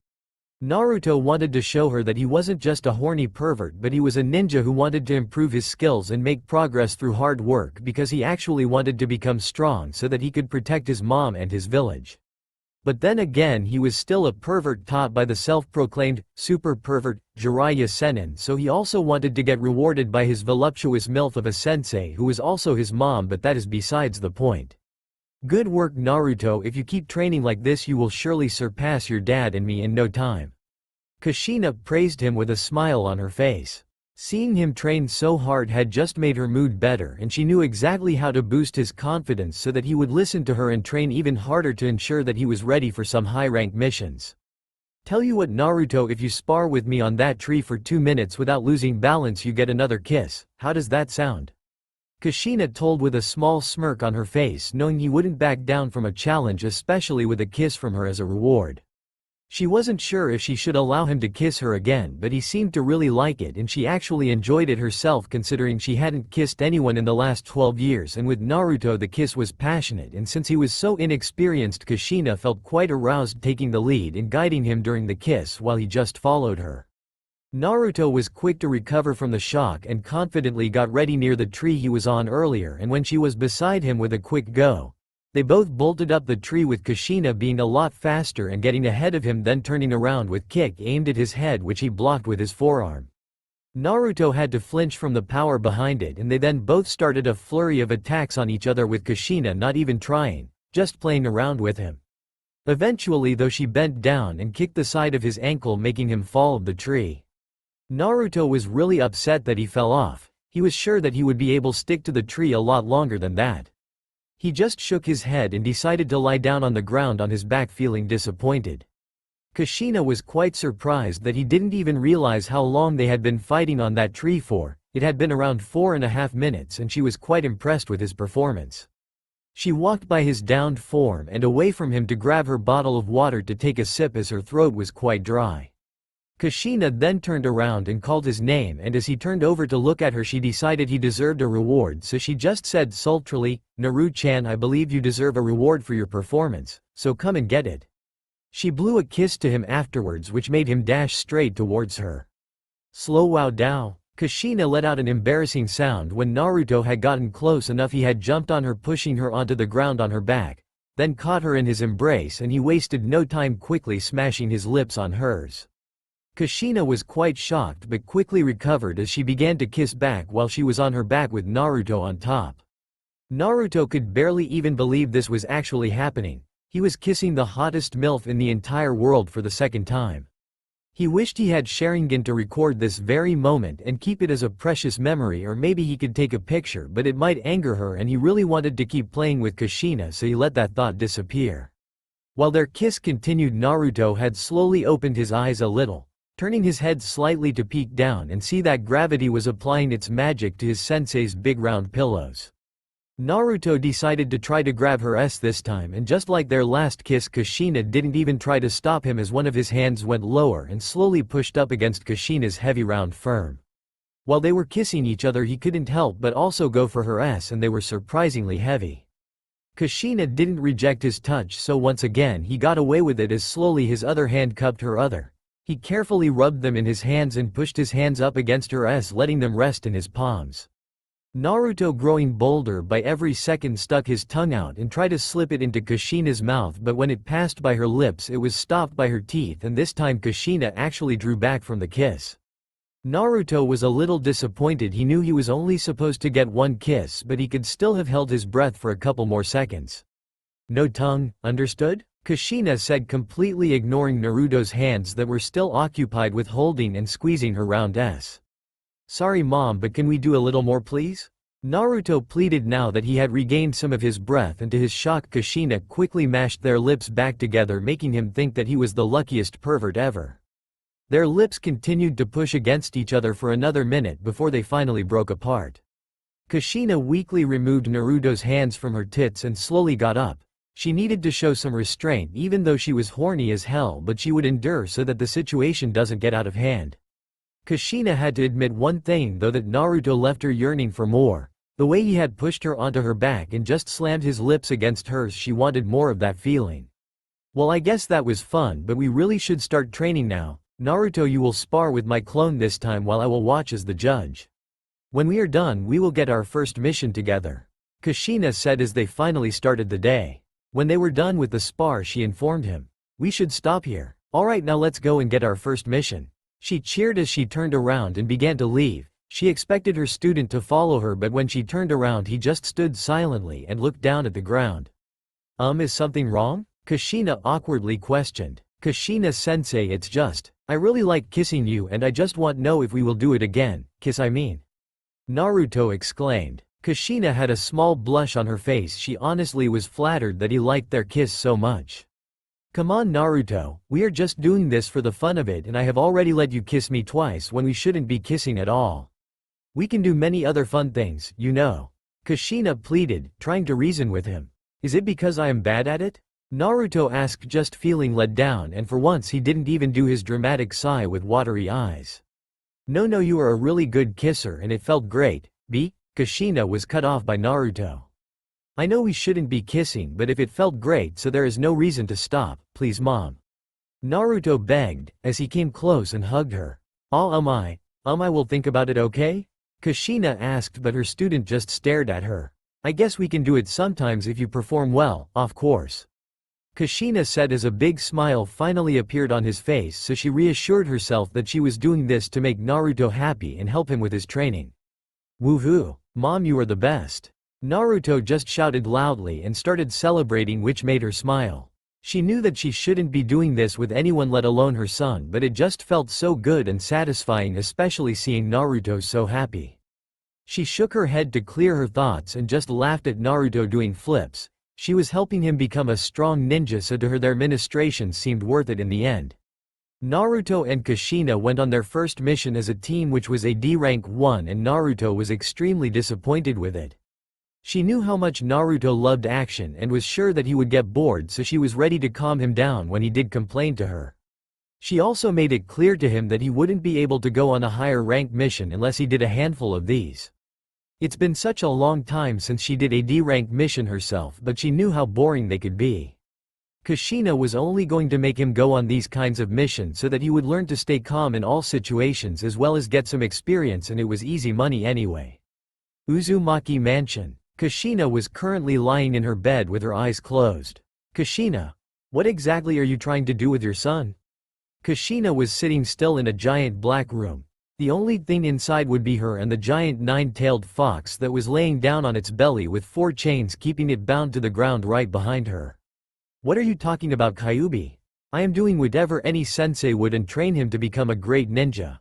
Naruto wanted to show her that he wasn't just a horny pervert, but he was a ninja who wanted to improve his skills and make progress through hard work, because he actually wanted to become strong so that he could protect his mom and his village. But then again, he was still a pervert taught by the self-proclaimed super pervert Jiraiya Sennin, so he also wanted to get rewarded by his voluptuous MILF of a sensei who was also his mom, but that is besides the point. Good work, Naruto. If you keep training like this you will surely surpass your dad and me in no time. Kushina praised him with a smile on her face. Seeing him train so hard had just made her mood better, and she knew exactly how to boost his confidence so that he would listen to her and train even harder to ensure that he was ready for some high-rank missions. Tell you what, Naruto, if you spar with me on that tree for 2 minutes without losing balance you get another kiss. How does that sound? Kushina told with a small smirk on her face, knowing he wouldn't back down from a challenge, especially with a kiss from her as a reward. She wasn't sure if she should allow him to kiss her again, but he seemed to really like it, and she actually enjoyed it herself, considering she hadn't kissed anyone in the last 12 years, and with Naruto the kiss was passionate, and since he was so inexperienced Kushina felt quite aroused, taking the lead and guiding him during the kiss while he just followed her. Naruto was quick to recover from the shock and confidently got ready near the tree he was on earlier, and when she was beside him with a quick go, they both bolted up the tree, with Kushina being a lot faster and getting ahead of him, then turning around with kick aimed at his head, which he blocked with his forearm. Naruto had to flinch from the power behind it, and they then both started a flurry of attacks on each other, with Kushina not even trying, just playing around with him. Eventually though, she bent down and kicked the side of his ankle, making him fall of the tree. Naruto was really upset that he fell off. He was sure that he would be able to stick to the tree a lot longer than that. He just shook his head and decided to lie down on the ground on his back, feeling disappointed. Kushina was quite surprised that he didn't even realize how long they had been fighting on that tree for. It had been around 4.5 minutes and she was quite impressed with his performance. She walked by his downed form and away from him to grab her bottle of water to take a sip as her throat was quite dry. Kushina then turned around and called his name, and as he turned over to look at her she decided he deserved a reward, so she just said sultrily, "Naru-chan, I believe you deserve a reward for your performance, so come and get it." She blew a kiss to him afterwards which made him dash straight towards her. Slow wow dow. Kushina let out an embarrassing sound when Naruto had gotten close enough. He had jumped on her, pushing her onto the ground on her back, then caught her in his embrace, and he wasted no time quickly smashing his lips on hers. Kushina was quite shocked but quickly recovered as she began to kiss back while she was on her back with Naruto on top. Naruto could barely even believe this was actually happening. He was kissing the hottest MILF in the entire world for the second time. He wished he had Sharingan to record this very moment and keep it as a precious memory, or maybe he could take a picture, but it might anger her and he really wanted to keep playing with Kushina, so he let that thought disappear. While their kiss continued, Naruto had slowly opened his eyes a little, turning his head slightly to peek down and see that gravity was applying its magic to his sensei's big round pillows. Naruto decided to try to grab her ass this time, and just like their last kiss, Kushina didn't even try to stop him as one of his hands went lower and slowly pushed up against Kushina's heavy round firm. While they were kissing each other he couldn't help but also go for her ass, and they were surprisingly heavy. Kushina didn't reject his touch, so once again he got away with it as slowly his other hand cupped her other. He carefully rubbed them in his hands and pushed his hands up against her ass, letting them rest in his palms. Naruto, growing bolder by every second, stuck his tongue out and tried to slip it into Kushina's mouth, but when it passed by her lips it was stopped by her teeth, and this time Kushina actually drew back from the kiss. Naruto was a little disappointed. He knew he was only supposed to get one kiss, but he could still have held his breath for a couple more seconds. "No tongue, understood?" Kushina said, completely ignoring Naruto's hands that were still occupied with holding and squeezing her round ass. "Sorry mom, but can we do a little more please?" Naruto pleaded now that he had regained some of his breath, and to his shock Kushina quickly mashed their lips back together, making him think that he was the luckiest pervert ever. Their lips continued to push against each other for another minute before they finally broke apart. Kushina weakly removed Naruto's hands from her tits and slowly got up. She needed to show some restraint even though she was horny as hell, but she would endure so that the situation doesn't get out of hand. Kushina had to admit one thing though, that Naruto left her yearning for more. The way he had pushed her onto her back and just slammed his lips against hers, she wanted more of that feeling. "Well, I guess that was fun, but we really should start training now. Naruto, you will spar with my clone this time while I will watch as the judge. When we are done we will get our first mission together," Kushina said as they finally started the day. When they were done with the spar she informed him, "We should stop here. Alright, now let's go and get our first mission." She cheered as she turned around and began to leave. She expected her student to follow her, but when she turned around he just stood silently and looked down at the ground. Is something wrong?" Kushina awkwardly questioned. "Kushina-sensei, it's just, I really like kissing you and I just want to know if we will do it again, kiss I mean," Naruto exclaimed. Kushina had a small blush on her face. She honestly was flattered that he liked their kiss so much. "Come on Naruto, we are just doing this for the fun of it, and I have already let you kiss me twice when we shouldn't be kissing at all. We can do many other fun things, you know," Kushina pleaded, trying to reason with him. "Is it because I am bad at it?" Naruto asked, just feeling let down, and for once he didn't even do his dramatic sigh with watery eyes. No, you are a really good kisser and it felt great, B. Kushina was cut off by Naruto. "I know we shouldn't be kissing, but if it felt great so there is no reason to stop, please mom," Naruto begged, as he came close and hugged her. I will think about it, okay?" Kushina asked, but her student just stared at her. "I guess we can do it sometimes if you perform well, of course," Kushina said as a big smile finally appeared on his face, so she reassured herself that she was doing this to make Naruto happy and help him with his training. "Woohoo! Mom, you are the best," Naruto just shouted loudly and started celebrating, which made her smile. She knew that she shouldn't be doing this with anyone, let alone her son, but it just felt so good and satisfying, especially seeing Naruto so happy. She shook her head to clear her thoughts and just laughed at Naruto doing flips. She was helping him become a strong ninja, so to her their ministration seemed worth it in the end. Naruto and Kushina went on their first mission as a team, which was a D rank 1, and Naruto was extremely disappointed with it. She knew how much Naruto loved action and was sure that he would get bored, so she was ready to calm him down when he did complain to her. She also made it clear to him that he wouldn't be able to go on a higher rank mission unless he did a handful of these. It's been such a long time since she did a D rank mission herself, but she knew how boring they could be. Kushina was only going to make him go on these kinds of missions so that he would learn to stay calm in all situations as well as get some experience, and it was easy money anyway. Uzumaki Mansion. Kushina was currently lying in her bed with her eyes closed. Kushina, what exactly are you trying to do with your son? Kushina was sitting still in a giant black room. The only thing inside would be her and the giant nine-tailed fox that was laying down on its belly with 4 chains keeping it bound to the ground right behind her. What are you talking about, Kyuubi? I am doing whatever any sensei would and train him to become a great ninja.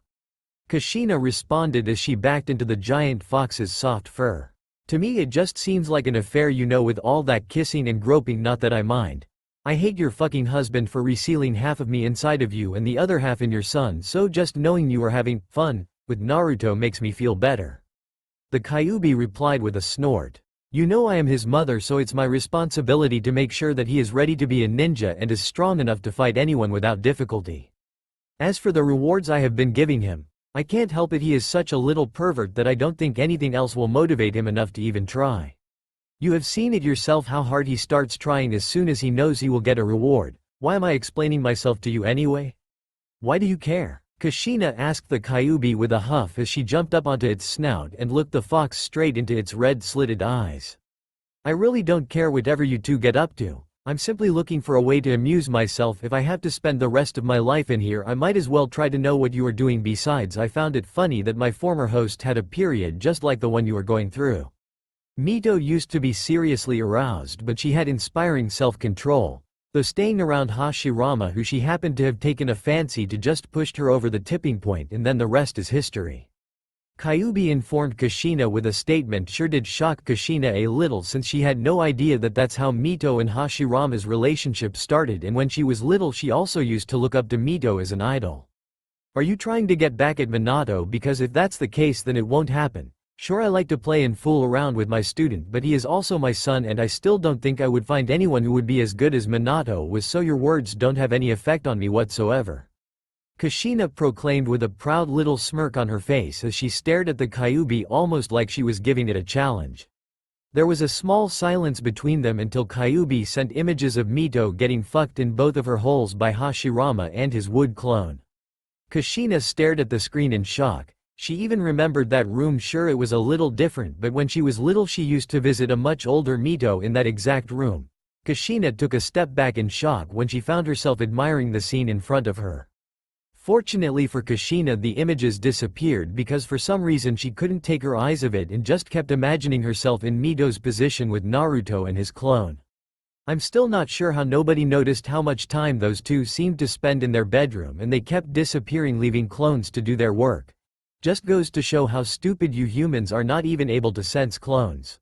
Kushina responded as she backed into the giant fox's soft fur. To me it just seems like an affair, you know, with all that kissing and groping. Not that I mind. I hate your fucking husband for resealing half of me inside of you and the other half in your son, so just knowing you are having fun with Naruto makes me feel better. The Kyuubi replied with a snort. You know I am his mother, so it's my responsibility to make sure that he is ready to be a ninja and is strong enough to fight anyone without difficulty. As for the rewards I have been giving him, I can't help it, he is such a little pervert that I don't think anything else will motivate him enough to even try. You have seen it yourself how hard he starts trying as soon as he knows he will get a reward. Why am I explaining myself to you anyway? Why do you care? Kushina asked the Kyuubi with a huff as she jumped up onto its snout and looked the fox straight into its red slitted eyes. I really don't care whatever you two get up to. I'm simply looking for a way to amuse myself. If I have to spend the rest of my life in here, I might as well try to know what you are doing. Besides, I found it funny that my former host had a period just like the one you are going through. Mito used to be seriously aroused, but she had inspiring self-control. Though staying around Hashirama, who she happened to have taken a fancy to, just pushed her over the tipping point, and then the rest is history. Kyuubi informed Kushina with a statement sure did shock Kushina a little, since she had no idea that that's how Mito and Hashirama's relationship started, and when she was little she also used to look up to Mito as an idol. Are you trying to get back at Minato? Because if that's the case then it won't happen. Sure, I like to play and fool around with my student, but he is also my son and I still don't think I would find anyone who would be as good as Minato was, so your words don't have any effect on me whatsoever. Kushina proclaimed with a proud little smirk on her face as she stared at the Kyuubi almost like she was giving it a challenge. There was a small silence between them until Kyuubi sent images of Mito getting fucked in both of her holes by Hashirama and his wood clone. Kushina stared at the screen in shock. She even remembered that room. Sure, it was a little different, but when she was little she used to visit a much older Mito in that exact room. Kushina took a step back in shock when she found herself admiring the scene in front of her. Fortunately for Kushina, the images disappeared because for some reason she couldn't take her eyes off it and just kept imagining herself in Mito's position with Naruto and his clone. I'm still not sure how nobody noticed how much time those two seemed to spend in their bedroom, and they kept disappearing, leaving clones to do their work. Just goes to show how stupid you humans are, not even able to sense clones.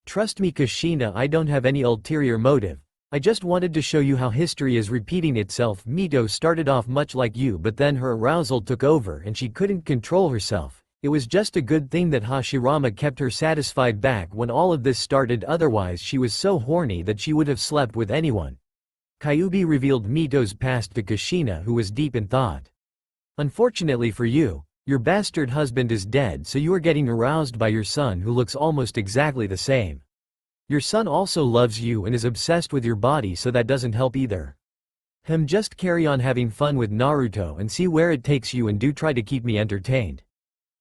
Trust me Kushina, I don't have any ulterior motive. I just wanted to show you how history is repeating itself. Mito started off much like you, but then her arousal took over and she couldn't control herself. It was just a good thing that Hashirama kept her satisfied back when all of this started, otherwise she was so horny that she would have slept with anyone. Kyuubi revealed Mito's past to Kushina, who was deep in thought. Unfortunately for you, your bastard husband is dead, so you are getting aroused by your son, who looks almost exactly the same. Your son also loves you and is obsessed with your body, so that doesn't help either. Just carry on having fun with Naruto and see where it takes you, and do try to keep me entertained.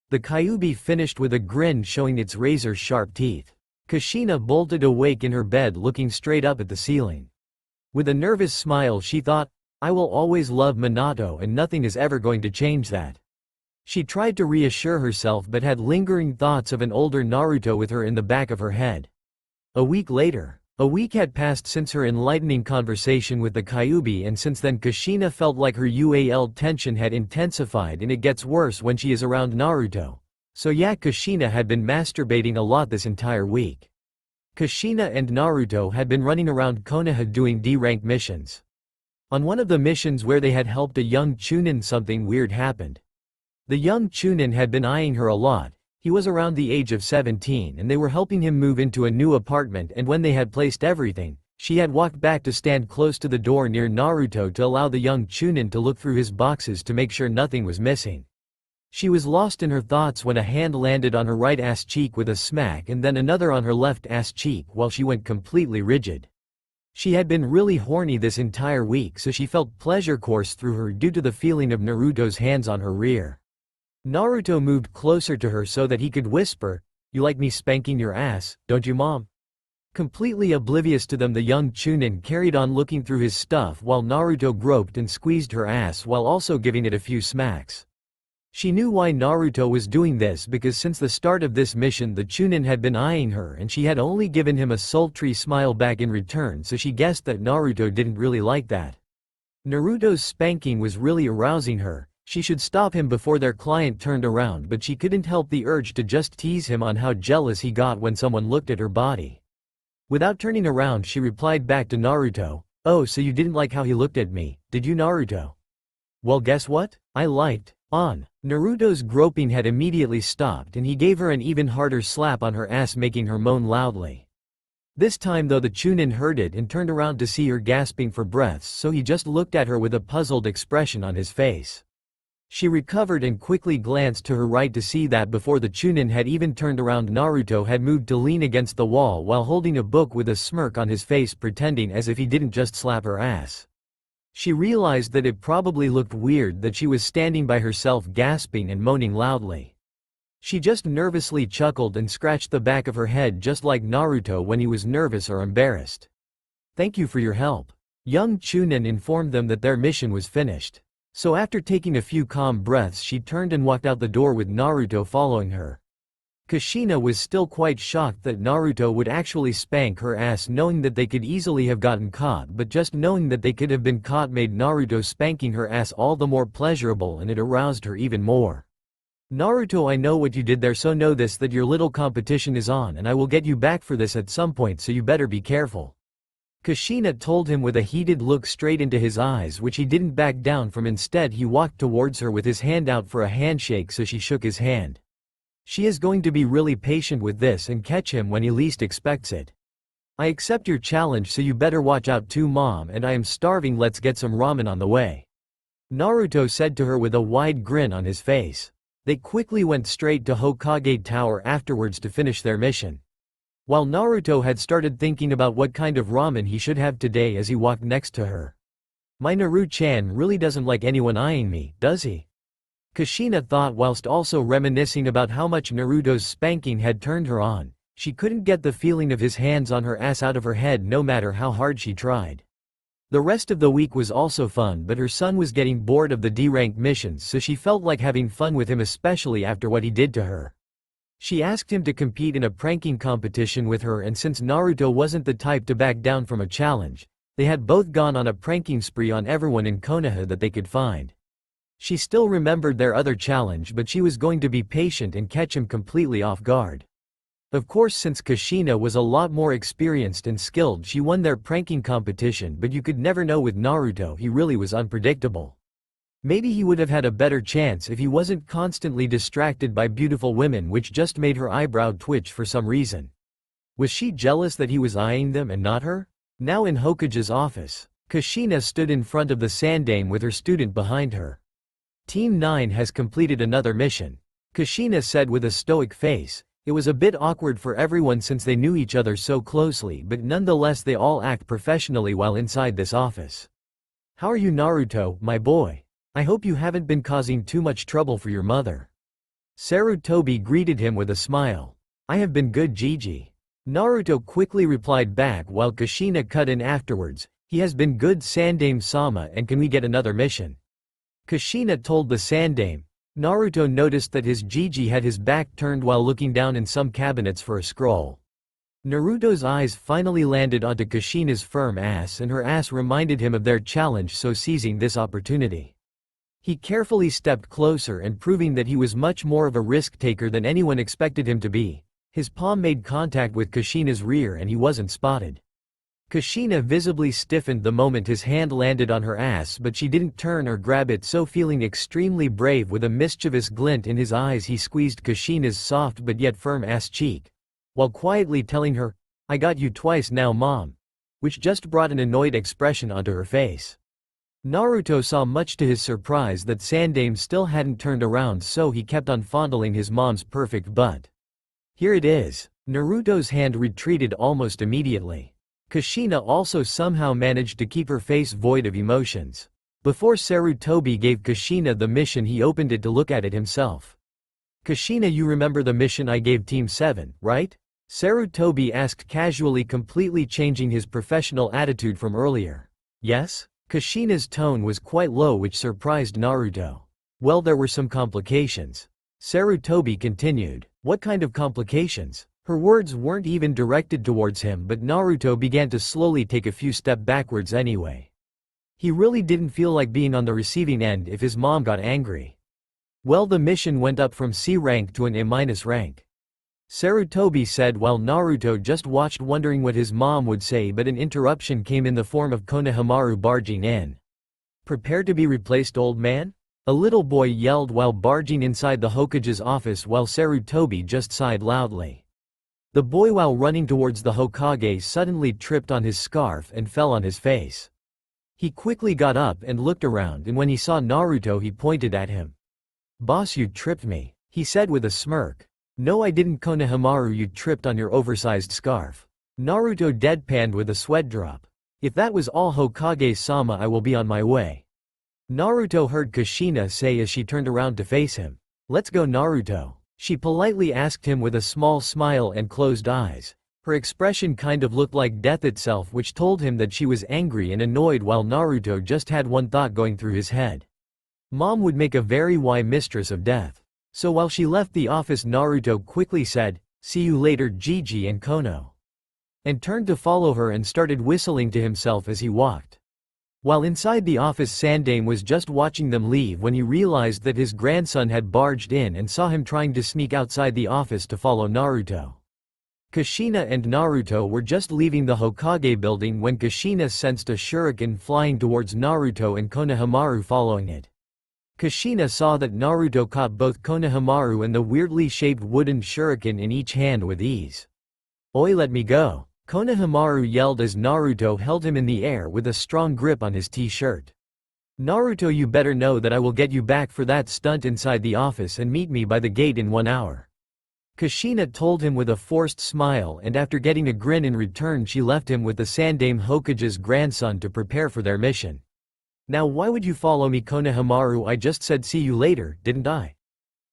The Kyuubi finished with a grin showing its razor-sharp teeth. Kushina bolted awake in her bed, looking straight up at the ceiling. With a nervous smile she thought, I will always love Minato and nothing is ever going to change that. She tried to reassure herself but had lingering thoughts of an older Naruto with her in the back of her head. A week later. A week had passed since her enlightening conversation with the Kyuubi, and since then Kushina felt like her UAL tension had intensified, and it gets worse when she is around Naruto. So yeah, Kushina had been masturbating a lot this entire week. Kushina and Naruto had been running around Konoha doing D-rank missions. On one of the missions where they had helped a young Chunin, something weird happened. The young Chunin had been eyeing her a lot. He was around the age of 17 and they were helping him move into a new apartment, and when they had placed everything, she had walked back to stand close to the door near Naruto to allow the young Chunin to look through his boxes to make sure nothing was missing. She was lost in her thoughts when a hand landed on her right ass cheek with a smack and then another on her left ass cheek while she went completely rigid. She had been really horny this entire week, so she felt pleasure course through her due to the feeling of Naruto's hands on her rear. Naruto moved closer to her so that he could whisper, "You like me spanking your ass, don't you, mom?" Completely oblivious to them, the young Chunin carried on looking through his stuff while Naruto groped and squeezed her ass while also giving it a few smacks. She knew why Naruto was doing this because since the start of this mission the Chunin had been eyeing her and she had only given him a sultry smile back in return, so she guessed that Naruto didn't really like that. Naruto's spanking was really arousing her. She should stop him before their client turned around, but she couldn't help the urge to just tease him on how jealous he got when someone looked at her body. Without turning around she replied back to Naruto, "Oh, so you didn't like how he looked at me, did you, Naruto? Well, guess what? I liked." Naruto's groping had immediately stopped and he gave her an even harder slap on her ass, making her moan loudly. This time though the Chunin heard it and turned around to see her gasping for breaths, so he just looked at her with a puzzled expression on his face. She recovered and quickly glanced to her right to see that before the Chunin had even turned around Naruto had moved to lean against the wall while holding a book with a smirk on his face, pretending as if he didn't just slap her ass. She realized that it probably looked weird that she was standing by herself gasping and moaning loudly. She just nervously chuckled and scratched the back of her head just like Naruto when he was nervous or embarrassed. "Thank you for your help." Young Chunin informed them that their mission was finished. So after taking a few calm breaths she turned and walked out the door with Naruto following her. Kushina was still quite shocked that Naruto would actually spank her ass, knowing that they could easily have gotten caught, but just knowing that they could have been caught made Naruto spanking her ass all the more pleasurable, and it aroused her even more. "Naruto, I know what you did there, so know this, that your little competition is on and I will get you back for this at some point, so you better be careful." Kushina told him with a heated look straight into his eyes, which he didn't back down from. Instead he walked towards her with his hand out for a handshake, so she shook his hand. She is going to be really patient with this and catch him when he least expects it. "I accept your challenge, so you better watch out too, mom, and I am starving, let's get some ramen on the way," Naruto said to her with a wide grin on his face. They quickly went straight to Hokage Tower afterwards to finish their mission. While Naruto had started thinking about what kind of ramen he should have today as he walked next to her. "My Naru-chan really doesn't like anyone eyeing me, does he?" Kushina thought whilst also reminiscing about how much Naruto's spanking had turned her on. She couldn't get the feeling of his hands on her ass out of her head no matter how hard she tried. The rest of the week was also fun, but her son was getting bored of the D-rank missions, so she felt like having fun with him, especially after what he did to her. She asked him to compete in a pranking competition with her, and since Naruto wasn't the type to back down from a challenge, they had both gone on a pranking spree on everyone in Konoha that they could find. She still remembered their other challenge, but she was going to be patient and catch him completely off guard. Of course, since Kushina was a lot more experienced and skilled, she won their pranking competition, but you could never know with Naruto, he really was unpredictable. Maybe he would have had a better chance if he wasn't constantly distracted by beautiful women, which just made her eyebrow twitch for some reason. Was she jealous that he was eyeing them and not her? Now in Hokage's office, Kushina stood in front of the Sandame with her student behind her. "Team 9 has completed another mission," Kushina said with a stoic face. It was a bit awkward for everyone since they knew each other so closely, but nonetheless they all act professionally while inside this office. "How are you, Naruto, my boy? I hope you haven't been causing too much trouble for your mother." Sarutobi greeted him with a smile. "I have been good, Gigi." Naruto quickly replied back while Kushina cut in afterwards, "He has been good, Sandame-sama, and can we get another mission?" Kushina told the Sandame. Naruto noticed that his Gigi had his back turned while looking down in some cabinets for a scroll. Naruto's eyes finally landed onto Kushina's firm ass, and her ass reminded him of their challenge, so seizing this opportunity, he carefully stepped closer, and proving that he was much more of a risk-taker than anyone expected him to be, his palm made contact with Kushina's rear and he wasn't spotted. Kushina visibly stiffened the moment his hand landed on her ass, but she didn't turn or grab it, so feeling extremely brave with a mischievous glint in his eyes, he squeezed Kushina's soft but yet firm ass cheek, while quietly telling her, "I got you twice now, mom," which just brought an annoyed expression onto her face. Naruto saw, much to his surprise, that Sandame still hadn't turned around, so he kept on fondling his mom's perfect butt. "Here it is." Naruto's hand retreated almost immediately. Kushina also somehow managed to keep her face void of emotions. Before Sarutobi gave Kushina the mission, he opened it to look at it himself. "Kushina, you remember the mission I gave Team 7, right?" Sarutobi asked casually, completely changing his professional attitude from earlier. "Yes?" Kushina's tone was quite low, which surprised Naruto. "Well, there were some complications." Sarutobi continued. "What kind of complications?" Her words weren't even directed towards him, but Naruto began to slowly take a few steps backwards anyway. He really didn't feel like being on the receiving end if his mom got angry. "Well, the mission went up from C rank to an A- rank," Sarutobi said, while Naruto just watched, wondering what his mom would say, but an interruption came in the form of Konohamaru barging in. "Prepare to be replaced, old man?" a little boy yelled while barging inside the Hokage's office, while Sarutobi just sighed loudly. The boy, while running towards the Hokage, suddenly tripped on his scarf and fell on his face. He quickly got up and looked around, and when he saw Naruto, he pointed at him. "Boss, you tripped me," he said with a smirk. "No, I didn't, Konohamaru, you tripped on your oversized scarf." Naruto deadpanned with a sweat drop. "If that was all, Hokage-sama, I will be on my way." Naruto heard Kushina say as she turned around to face him. "Let's go, Naruto," she politely asked him with a small smile and closed eyes. Her expression kind of looked like death itself, which told him that she was angry and annoyed, while Naruto just had one thought going through his head. Mom would make a very wise mistress of death. So while she left the office, Naruto quickly said, "See you later, Gigi and Kono," and turned to follow her and started whistling to himself as he walked. While inside the office, Sandame was just watching them leave when he realized that his grandson had barged in and saw him trying to sneak outside the office to follow Naruto. Kushina and Naruto were just leaving the Hokage building when Kushina sensed a shuriken flying towards Naruto and Konohamaru following it. Kushina saw that Naruto caught both Konohamaru and the weirdly shaped wooden shuriken in each hand with ease. "Oi, let me go," Konohamaru yelled as Naruto held him in the air with a strong grip on his t-shirt. "Naruto, you better know that I will get you back for that stunt inside the office, and meet me by the gate in 1 hour." Kushina told him with a forced smile, and after getting a grin in return, she left him with the Sandame Hokage's grandson to prepare for their mission. "Now why would you follow me, Konohamaru? I just said see you later, didn't I?"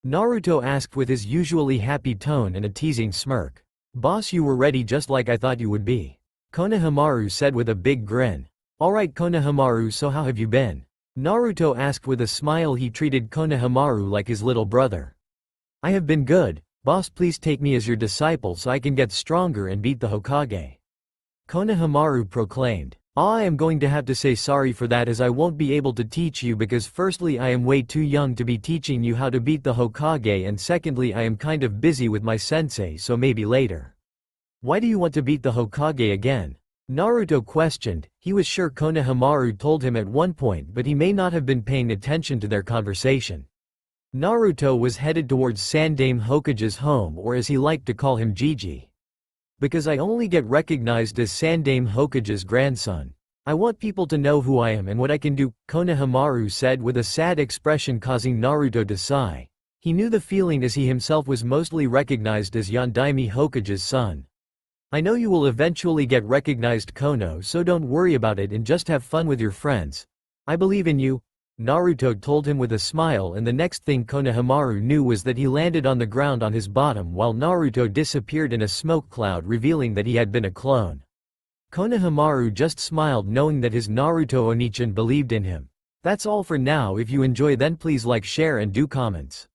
Naruto asked with his usually happy tone and a teasing smirk. "Boss, you were ready just like I thought you would be," Konohamaru said with a big grin. "Alright, Konohamaru, so how have you been?" Naruto asked with a smile. He treated Konohamaru like his little brother. "I have been good, boss. Please take me as your disciple so I can get stronger and beat the Hokage," Konohamaru proclaimed. "I am going to have to say sorry for that, as I won't be able to teach you, because firstly I am way too young to be teaching you how to beat the Hokage, and secondly I am kind of busy with my sensei, so maybe later." "Why do you want to beat the Hokage again?" Naruto questioned. He was sure Konohamaru told him at one point, but he may not have been paying attention to their conversation. Naruto was headed towards Sandame Hokage's home, or as he liked to call him, Gigi. "Because I only get recognized as Sandame Hokage's grandson. I want people to know who I am and what I can do," Konohamaru said with a sad expression, causing Naruto to sigh. He knew the feeling, as he himself was mostly recognized as Yondaime Hokage's son. "I know you will eventually get recognized, Kono, so don't worry about it and just have fun with your friends. I believe in you," Naruto told him with a smile, and the next thing Konohamaru knew was that he landed on the ground on his bottom while Naruto disappeared in a smoke cloud, revealing that he had been a clone. Konohamaru just smiled, knowing that his Naruto Onichan believed in him. That's all for now. If you enjoy, then please like, share and do comments.